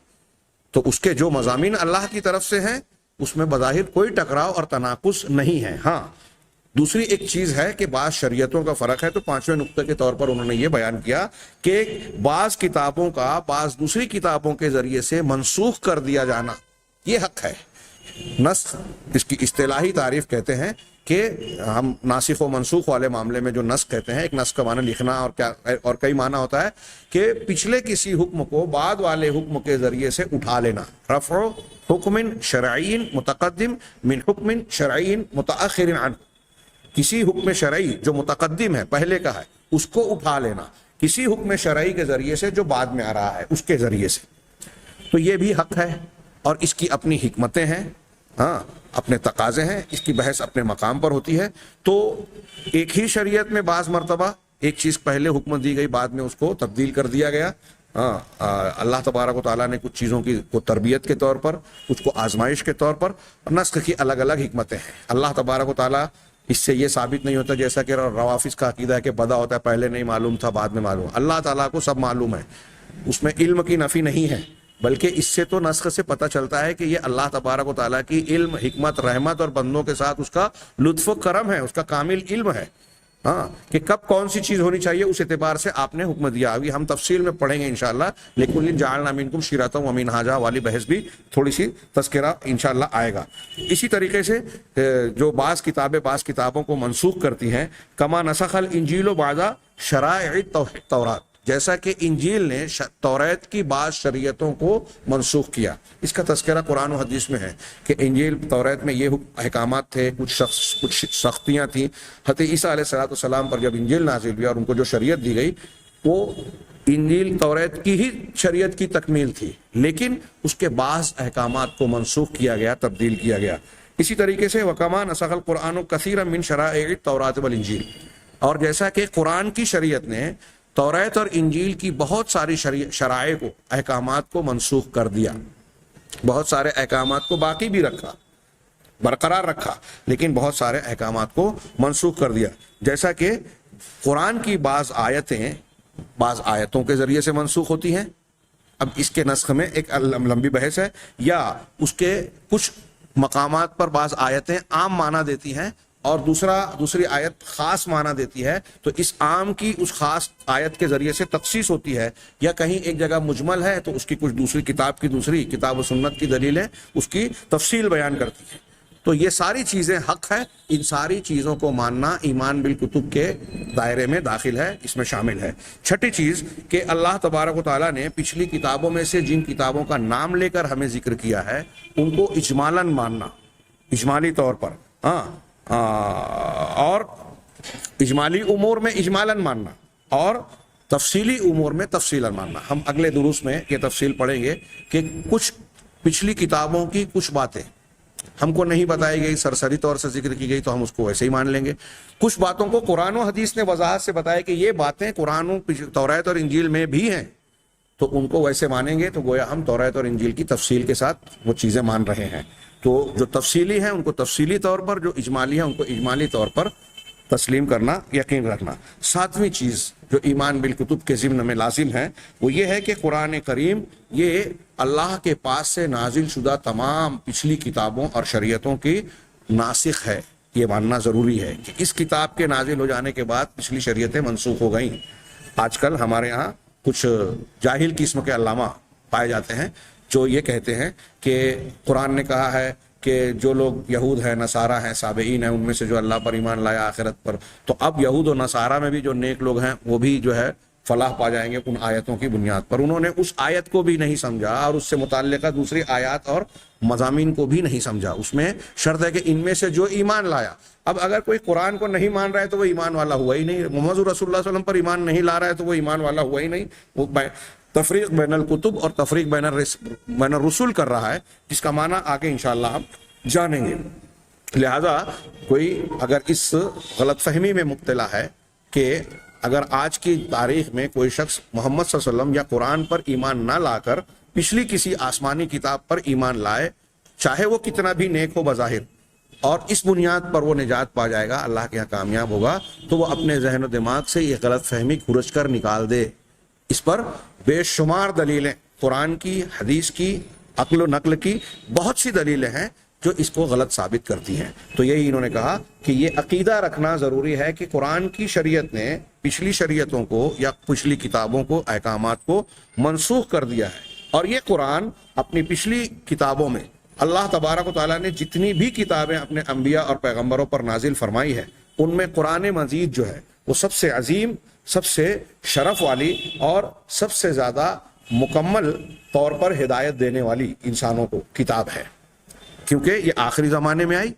S1: تو اس کے جو مضامین اللہ کی طرف سے ہیں اس میں بظاہر کوئی ٹکراؤ اور تناقض نہیں ہے۔ ہاں، دوسری ایک چیز ہے کہ بعض شریعتوں کا فرق ہے، تو 5ویں نقطے کے طور پر انہوں نے یہ بیان کیا کہ بعض کتابوں کا بعض دوسری کتابوں کے ذریعے سے منسوخ کر دیا جانا یہ حق ہے۔ نسخ، اس کی اصطلاحی تعریف کہتے ہیں کہ ہم ناسخ و منسوخ والے معاملے میں جو نسخ کہتے ہیں، ایک نسخ کا معنی لکھنا اور کئی معنی ہوتا ہے کہ پچھلے کسی حکم کو بعد والے حکم کے ذریعے سے اٹھا لینا، رفع حکم شرعی متقدم من حکم شرعی متأخر عنہ، کسی حکم شرعی جو متقدم ہے، پہلے کا ہے، اس کو اٹھا لینا کسی حکم شرعی کے ذریعے سے جو بعد میں آ رہا ہے اس کے ذریعے سے، تو یہ بھی حق ہے، اور اس کی اپنی حکمتیں ہیں، ہاں، اپنے تقاضے ہیں، اس کی بحث اپنے مقام پر ہوتی ہے۔ تو ایک ہی شریعت میں بعض مرتبہ ایک چیز پہلے حکم دی گئی، بعد میں اس کو تبدیل کر دیا گیا۔ ہاں، اللہ تبارک و تعالیٰ نے کچھ چیزوں کی کو تربیت کے طور پر، کچھ کو آزمائش کے طور پر، اور نسخ کی الگ الگ حکمتیں ہیں۔ اللہ تبارک و تعالیٰ اس سے یہ ثابت نہیں ہوتا جیسا کہ روافظ کا عقیدہ ہے کہ بدا ہوتا ہے، پہلے نہیں معلوم تھا بعد میں معلوم۔ اللہ تعالیٰ کو سب معلوم ہے، اس میں علم کی نفی نہیں ہے، بلکہ اس سے تو نسخ سے پتہ چلتا ہے کہ یہ اللہ تبارک و تعالیٰ کی علم، حکمت، رحمت اور بندوں کے ساتھ اس کا لطف و کرم ہے، اس کا کامل علم ہے، ہاں، کہ کب کون سی چیز ہونی چاہیے اس اعتبار سے آپ نے حکم دیا۔ ابھی ہم تفصیل میں پڑھیں گے انشاءاللہ، لیکن جعلنا منکم شرعۃ و منہاجا والی بحث بھی تھوڑی سی تذکرہ انشاءاللہ آئے گا۔ اسی طریقے سے جو بعض کتابوں کو منسوخ کرتی ہیں، کما نسخ الانجیل بعض شرائع التوراۃ، جیسا کہ انجیل نے توریت کی بعض شریعتوں کو منسوخ کیا۔ اس کا تذکرہ قرآن و حدیث میں ہے کہ انجیل، توریت میں یہ احکامات تھے، کچھ سختیاں تھیں۔ حضرت عیسیٰ علیہ السلام پر جب انجیل نازل ہوئی اور ان کو جو شریعت دی گئی، وہ انجیل توریت کی ہی شریعت کی تکمیل تھی، لیکن اس کے بعض احکامات کو منسوخ کیا گیا، تبدیل کیا گیا۔ اسی طریقے سے وَكَمَا نَسَخَ الْقُرْآنُ كَثِيرًا مِّن شَرَائِعِ التَّوْرَاةِ وَالْإِنجِيلِ، اور جیسا کہ قرآن کی شریعت نے توریت اور انجیل کی بہت ساری شرائع کو، احکامات کو منسوخ کر دیا، بہت سارے احکامات کو باقی بھی رکھا، برقرار رکھا، لیکن بہت سارے احکامات کو منسوخ کر دیا۔ جیسا کہ قرآن کی بعض آیتیں بعض آیتوں کے ذریعے سے منسوخ ہوتی ہیں، اب اس کے نسخ میں ایک لمبی بحث ہے، یا اس کے کچھ مقامات پر بعض آیتیں عام معنی دیتی ہیں اور دوسری آیت خاص معنی دیتی ہے، تو اس عام کی اس خاص آیت کے ذریعے سے تخصیص ہوتی ہے، یا کہیں ایک جگہ مجمل ہے تو اس کی کچھ دوسری کتاب و سنت کی دلیلیں اس کی تفصیل بیان کرتی ہیں۔ تو یہ ساری چیزیں حق ہے، ان ساری چیزوں کو ماننا ایمان بالکتب کے دائرے میں داخل ہے، اس میں شامل ہے۔ چھٹی چیز کہ اللہ تبارک و تعالیٰ نے پچھلی کتابوں میں سے جن کتابوں کا نام لے کر ہمیں ذکر کیا ہے ان کو اجمالاً ماننا، اجمالی طور پر، اور اجمالی امور میں اجمالاً ماننا اور تفصیلی امور میں تفصیلاً ماننا۔ ہم اگلے دروس میں یہ تفصیل پڑھیں گے کہ کچھ پچھلی کتابوں کی کچھ باتیں ہم کو نہیں بتائی گئی، سرسری طور سے ذکر کی گئی تو ہم اس کو ویسے ہی مان لیں گے۔ کچھ باتوں کو قرآن و حدیث نے وضاحت سے بتایا کہ یہ باتیں قرآن و توریت اور انجیل میں بھی ہیں، تو ان کو ویسے مانیں گے تو گویا ہم توریت اور انجیل کی تفصیل کے ساتھ وہ چیزیں مان رہے ہیں۔ تو جو تفصیلی ہیں ان کو تفصیلی طور پر، جو اجمالی ہیں ان کو اجمالی طور پر تسلیم کرنا، یقین رکھنا۔ ساتویں چیز جو ایمان بالکتب کے ضمن میں لازم ہے وہ یہ ہے کہ قرآن کریم یہ اللہ کے پاس سے نازل شدہ تمام پچھلی کتابوں اور شریعتوں کی ناسخ ہے۔ یہ ماننا ضروری ہے کہ اس کتاب کے نازل ہو جانے کے بعد پچھلی شریعتیں منسوخ ہو گئیں۔ آج کل ہمارے ہاں کچھ جاہل قسم کے علامہ پائے جاتے ہیں جو یہ کہتے ہیں کہ قرآن نے کہا ہے کہ جو لوگ یہود ہیں، نصارہ ہیں، سابعین ہیں، ان میں سے جو اللہ پر ایمان لایا آخرت پر، تو اب یہود و نصارہ میں بھی جو نیک لوگ ہیں وہ بھی جو ہے فلاح پا جائیں گے ان آیتوں کی بنیاد پر۔ انہوں نے اس آیت کو بھی نہیں سمجھا اور اس سے متعلقہ دوسری آیات اور مضامین کو بھی نہیں سمجھا۔ اس میں شرط ہے کہ ان میں سے جو ایمان لایا، اب اگر کوئی قرآن کو نہیں مان رہا ہے تو وہ ایمان والا ہوا ہی نہیں، محمد رسول اللہ صلی اللہ علیہ وسلم پر ایمان نہیں لا رہا ہے تو وہ ایمان والا ہوا ہی نہیں۔ وہ تفریق بین الکتب اور تفریق بین الرسول کر رہا ہے، جس کا معنی آگے انشاءاللہ ہم جانیں گے۔ لہذا کوئی اگر اس غلط فہمی میں مبتلا ہے کہ اگر آج کی تاریخ میں کوئی شخص محمد صلی اللہ علیہ وسلم یا قرآن پر ایمان نہ لا کر پچھلی کسی آسمانی کتاب پر ایمان لائے، چاہے وہ کتنا بھی نیک ہو بظاہر، اور اس بنیاد پر وہ نجات پا جائے گا، اللہ کے یہاں کامیاب ہوگا، تو وہ اپنے ذہن و دماغ سے یہ غلط فہمی کھرچ کر نکال دے۔ اس پر بے شمار دلیلیں، قرآن کی، حدیث کی، عقل و نقل کی بہت سی دلیلیں ہیں جو اس کو غلط ثابت کرتی ہیں۔ تو یہی انہوں نے کہا کہ یہ عقیدہ رکھنا ضروری ہے کہ قرآن کی شریعت نے پچھلی شریعتوں کو یا پچھلی کتابوں کو، احکامات کو منسوخ کر دیا ہے، اور یہ قرآن اپنی پچھلی کتابوں میں اللہ تبارک و تعالیٰ نے جتنی بھی کتابیں اپنے انبیاء اور پیغمبروں پر نازل فرمائی ہے، ان میں قرآن مجید جو ہے وہ سب سے عظیم، سب سے شرف والی اور سب سے زیادہ مکمل طور پر ہدایت دینے والی انسانوں کو کتاب ہے، کیونکہ یہ آخری زمانے میں آئی۔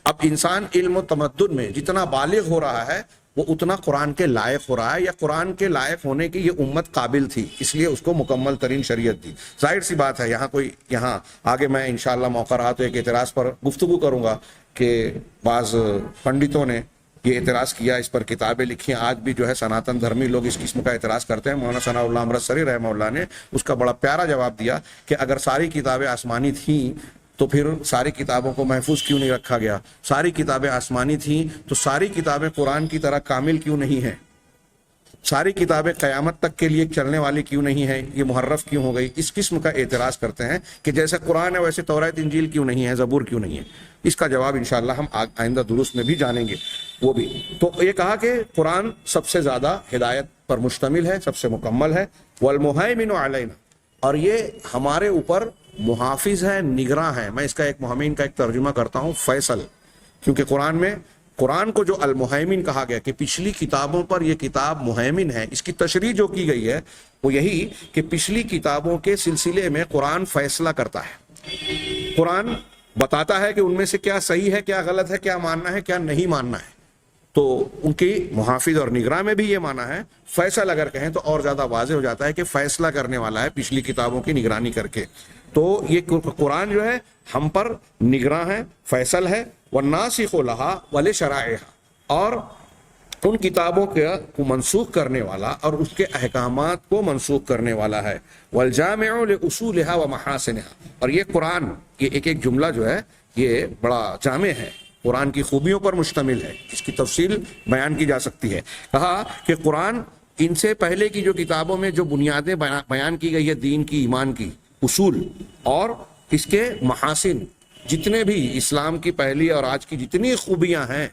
S1: اب انسان علم و تمدن میں جتنا بالغ ہو رہا ہے وہ اتنا قرآن کے لائق ہو رہا ہے، یا قرآن کے لائق ہونے کی یہ امت قابل تھی، اس لیے اس کو مکمل ترین شریعت دی۔ ظاہر سی بات ہے، یہاں آگے میں انشاءاللہ موقع رہا تو ایک اعتراض پر گفتگو کروں گا کہ بعض پنڈتوں نے یہ اعتراض کیا، اس پر کتابیں لکھی ہیں، آج بھی جو ہے سناتن دھرمی لوگ اس قسم کا اعتراض کرتے ہیں۔ مولانا ثناء اللہ امرتسری رحمہ اللہ نے اس کا بڑا پیارا جواب دیا کہ اگر ساری کتابیں آسمانی تھیں تو پھر ساری کتابوں کو محفوظ کیوں نہیں رکھا گیا؟ ساری کتابیں آسمانی تھیں تو ساری کتابیں قرآن کی طرح کامل کیوں نہیں ہیں؟ ساری کتابیں قیامت تک کے لیے چلنے والی کیوں نہیں ہیں؟ یہ محرف کیوں ہو گئی؟ اس قسم کا اعتراض کرتے ہیں کہ جیسے قرآن ہے ویسے توریت انجیل کیوں نہیں ہے، زبور کیوں نہیں ہے۔ اس کا جواب انشاءاللہ ہم آئندہ دروس میں بھی جانیں گے وہ بھی۔ تو یہ کہا کہ قرآن سب سے زیادہ ہدایت پر مشتمل ہے، سب سے مکمل ہے، والمہیمن علینا، اور یہ ہمارے اوپر محافظ ہے، نگراں ہے۔ میں اس کا ایک مہمین کا ایک ترجمہ کرتا ہوں، فیصل، کیونکہ قرآن کو جو المہیمن کہا گیا کہ پچھلی کتابوں پر یہ کتاب مہیمن ہے، اس کی تشریح جو کی گئی ہے وہ یہی کہ پچھلی کتابوں کے سلسلے میں قرآن فیصلہ کرتا ہے، قرآن بتاتا ہے کہ ان میں سے کیا صحیح ہے، کیا غلط ہے، کیا ماننا ہے، کیا نہیں ماننا ہے۔ تو ان کی محافظ اور نگراں میں بھی یہ مانا ہے۔ فیصل اگر کہیں تو اور زیادہ واضح ہو جاتا ہے کہ فیصلہ کرنے والا ہے پچھلی کتابوں کی نگرانی کر کے۔ تو یہ قرآن جو ہے ہم پر نگراں ہے، فیصل ہے، والناسخ لہا ولشرائعہا، اور ان کتابوں کو منسوخ کرنے والا اور اس کے احکامات کو منسوخ کرنے والا ہے، والجامع لاصولہا ومحاسنہا، اور یہ قرآن، یہ ایک جملہ جو ہے یہ بڑا جامع ہے، قرآن کی خوبیوں پر مشتمل ہے، اس کی تفصیل بیان کی جا سکتی ہے۔ کہا کہ قرآن ان سے پہلے کی جو کتابوں میں جو بنیادیں بیان کی گئی ہے دین کی، ایمان کی، اصول، اور اس کے محاسن، جتنے بھی اسلام کی پہلی اور آج کی جتنی خوبیاں ہیں،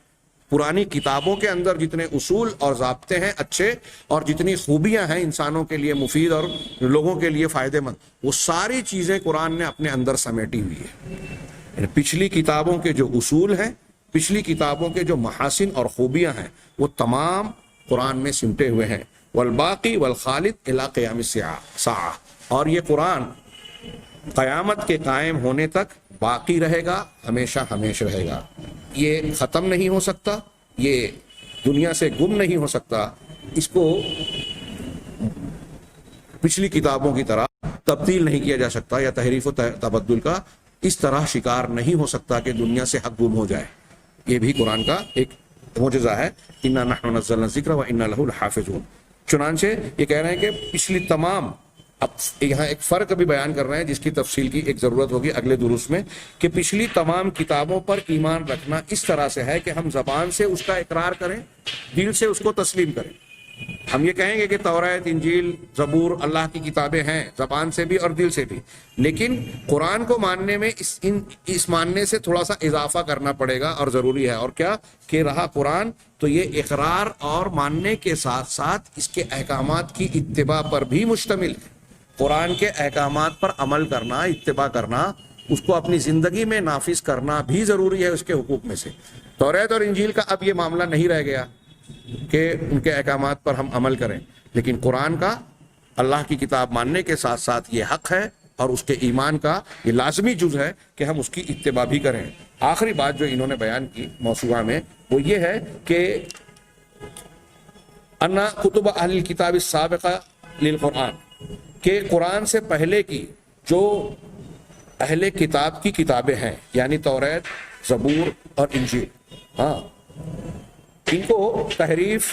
S1: پرانی کتابوں کے اندر جتنے اصول اور ضابطے ہیں اچھے، اور جتنی خوبیاں ہیں انسانوں کے لیے مفید اور لوگوں کے لیے فائدہ مند، وہ ساری چیزیں قرآن نے اپنے اندر سمیٹی ہوئی ہے۔ پچھلی کتابوں کے جو اصول ہیں، پچھلی کتابوں کے جو محاسن اور خوبیاں ہیں، وہ تمام قرآن میں سمٹے ہوئے ہیں۔ والباقی والخالد الی قیام الساعہ، اور یہ قرآن قیامت کے قائم ہونے تک باقی رہے گا، ہمیشہ ہمیشہ رہے گا، یہ ختم نہیں ہو سکتا، یہ دنیا سے گم نہیں ہو سکتا، اس کو پچھلی کتابوں کی طرح تبدیل نہیں کیا جا سکتا، یا تحریف و تبدل کا اس طرح شکار نہیں ہو سکتا کہ دنیا سے حق گم ہو جائے۔ یہ بھی قرآن کا ایک معجزہ ہے، انا نحن نزلنا الذکر وانا لہ لحافظون۔ چنانچہ یہ کہہ رہے ہیں کہ پچھلی تمام، اب یہاں ایک فرق بھی بیان کر رہے ہیں جس کی تفصیل کی ایک ضرورت ہوگی اگلے دروس میں، کہ پچھلی تمام کتابوں پر ایمان رکھنا اس طرح سے ہے کہ ہم زبان سے اس کا اقرار کریں، دل سے اس کو تسلیم کریں۔ ہم یہ کہیں گے کہ توریت، انجیل، زبور اللہ کی کتابیں ہیں، زبان سے بھی اور دل سے بھی، لیکن قرآن کو ماننے میں اس ماننے سے تھوڑا سا اضافہ کرنا پڑے گا، اور ضروری ہے۔ اور کیا کہ رہا قرآن تو یہ اقرار اور ماننے کے ساتھ ساتھ اس کے احکامات کی اتباع پر بھی مشتمل ہے۔ قرآن کے احکامات پر عمل کرنا، اتباع کرنا، اس کو اپنی زندگی میں نافذ کرنا بھی ضروری ہے اس کے حقوق میں سے۔ توریت اور انجیل کا اب یہ معاملہ نہیں رہ گیا کہ ان کے احکامات پر ہم عمل کریں، لیکن قرآن کا اللہ کی کتاب ماننے کے ساتھ ساتھ یہ حق ہے، اور اس کے ایمان کا یہ لازمی جز ہے کہ ہم اس کی اتباع بھی کریں۔ آخری بات جو انہوں نے بیان کی موضوعہ میں وہ یہ ہے کہ انا کتب اہل الکتاب السابقہ للقرآن، کہ قرآن سے پہلے کی جو اہل کتاب کی کتابیں ہیں، یعنی توریت، زبور اور انجیل، ان کو تحریف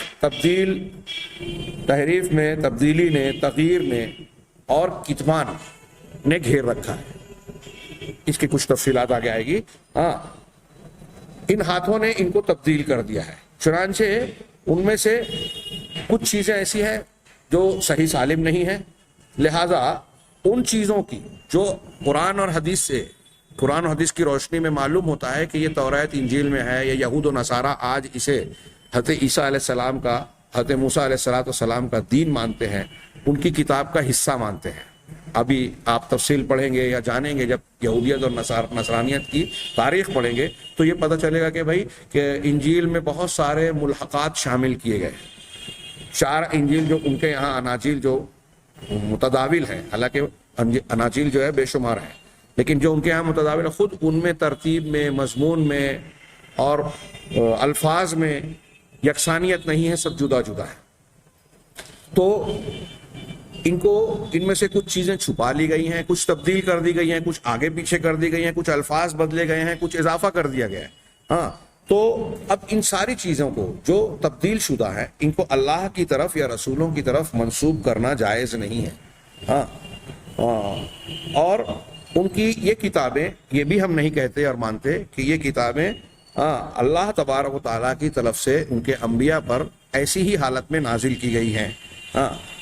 S1: میں، تبدیلی نے، تغییر نے اور کتمان نے گھیر رکھا ہے۔ اس کی کچھ تفصیلات آگے آئے گی۔ ان ہاتھوں نے ان کو تبدیل کر دیا ہے، چنانچہ ان میں سے کچھ چیزیں ایسی ہیں جو صحیح سالم نہیں ہیں، لہذا ان چیزوں کی جو قرآن اور حدیث کی روشنی میں معلوم ہوتا ہے کہ یہ توریت انجیل میں ہے، یا یہود و نصارہ آج اسے حضرت عیسیٰ علیہ السلام کا، حضرت موسیٰ علیہ السلام کا دین مانتے ہیں، ان کی کتاب کا حصہ مانتے ہیں۔ ابھی آپ تفصیل پڑھیں گے یا جانیں گے، جب یہودیت اور نصرانیت کی تاریخ پڑھیں گے تو یہ پتہ چلے گا کہ بھائی کہ انجیل میں بہت سارے ملحقات شامل کیے گئے۔ 4 انجیل جو ان کے یہاں اناجیل جو متداول ہیں، حالانکہ اناجیل جو ہے بے شمار ہیں، لیکن جو ان کے یہاں متداول ہے، خود ان میں ترتیب میں، مضمون میں اور الفاظ میں یکسانیت نہیں ہے، سب جدا جدا ہے۔ تو ان میں سے کچھ چیزیں چھپا لی گئی ہیں، کچھ تبدیل کر دی گئی ہیں، کچھ آگے پیچھے کر دی گئی ہیں، کچھ الفاظ بدلے گئے ہیں، کچھ اضافہ کر دیا گیا ہے۔ تو اب ان ساری چیزوں کو جو تبدیل شدہ ہیں، ان کو اللہ کی طرف یا رسولوں کی طرف منسوب کرنا جائز نہیں ہے۔ اور ان کی یہ کتابیں، یہ بھی ہم نہیں کہتے اور مانتے کہ یہ کتابیں اللہ تبارک و تعالیٰ کی طرف سے ان کے انبیاء پر ایسی ہی حالت میں نازل کی گئی ہیں۔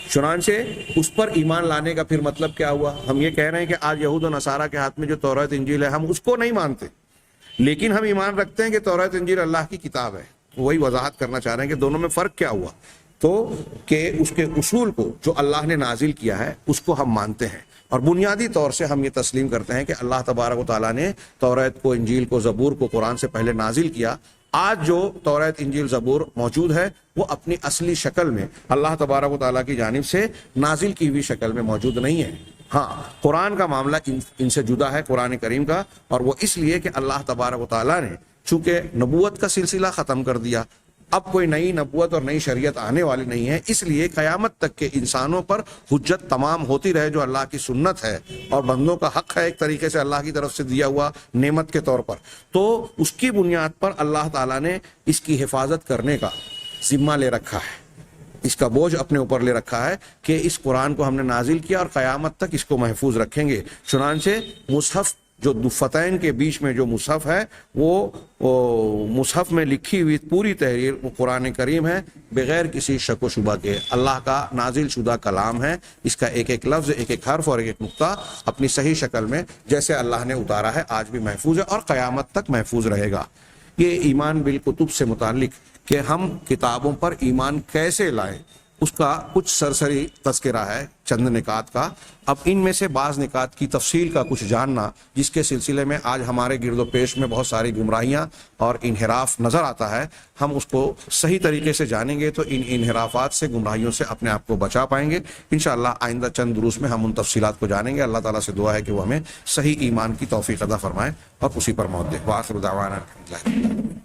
S1: چنانچہ اس پر ایمان لانے کا پھر مطلب کیا ہوا؟ ہم یہ کہہ رہے ہیں کہ آج یہود و نصارہ کے ہاتھ میں جو توریت انجیل ہے، ہم اس کو نہیں مانتے، لیکن ہم ایمان رکھتے ہیں کہ توریت انجیل اللہ کی کتاب ہے۔ وہی وضاحت کرنا چاہ رہے ہیں کہ دونوں میں فرق کیا ہوا، تو کہ اس کے اصول کو جو اللہ نے نازل کیا ہے اس کو ہم مانتے ہیں، اور بنیادی طور سے ہم یہ تسلیم کرتے ہیں کہ اللہ تبارک و تعالیٰ نے توریت کو، انجیل کو، زبور کو قرآن سے پہلے نازل کیا۔ آج جو توریت، انجیل، زبور موجود ہے وہ اپنی اصلی شکل میں اللہ تبارک و تعالیٰ کی جانب سے نازل کی ہوئی شکل میں موجود نہیں ہے۔ قرآن کا معاملہ ان سے جدا ہے، قرآن کریم کا، اور وہ اس لیے کہ اللہ تبارک و تعالیٰ نے چونکہ نبوت کا سلسلہ ختم کر دیا، اب کوئی نئی نبوت اور نئی شریعت آنے والی نہیں ہے، اس لیے قیامت تک کے انسانوں پر حجت تمام ہوتی رہے جو اللہ کی سنت ہے اور بندوں کا حق ہے ایک طریقے سے اللہ کی طرف سے دیا ہوا نعمت کے طور پر، تو اس کی بنیاد پر اللہ تعالیٰ نے اس کی حفاظت کرنے کا ذمہ لے رکھا ہے، اس کا بوجھ اپنے اوپر لے رکھا ہے کہ اس قرآن کو ہم نے نازل کیا اور قیامت تک اس کو محفوظ رکھیں گے۔ چنانچہ مصحف جو دفتین کے بیچ میں جو مصحف ہے وہ مصحف میں لکھی ہوئی پوری تحریر وہ قرآن کریم ہے، بغیر کسی شک و شبہ کے اللہ کا نازل شدہ کلام ہے۔ اس کا ایک ایک لفظ، ایک ایک حرف اور ایک ایک نقطہ اپنی صحیح شکل میں جیسے اللہ نے اتارا ہے آج بھی محفوظ ہے اور قیامت تک محفوظ رہے گا۔ یہ ایمان بالکتب سے متعلق کہ ہم کتابوں پر ایمان کیسے لائیں، اس کا کچھ سرسری تذکرہ ہے چند نکات کا۔ اب ان میں سے بعض نکات کی تفصیل کا کچھ جاننا، جس کے سلسلے میں آج ہمارے گرد و پیش میں بہت ساری گمراہیاں اور انحراف نظر آتا ہے، ہم اس کو صحیح طریقے سے جانیں گے تو ان انحرافات سے، گمراہیوں سے اپنے آپ کو بچا پائیں گے۔ انشاءاللہ آئندہ چند دروس میں ہم ان تفصیلات کو جانیں گے۔ اللہ تعالیٰ سے دعا ہے کہ وہ ہمیں صحیح ایمان کی توفیق عطا فرمائے اور اسی پر موت دے۔ وآخر دعوانا الحمدللہ۔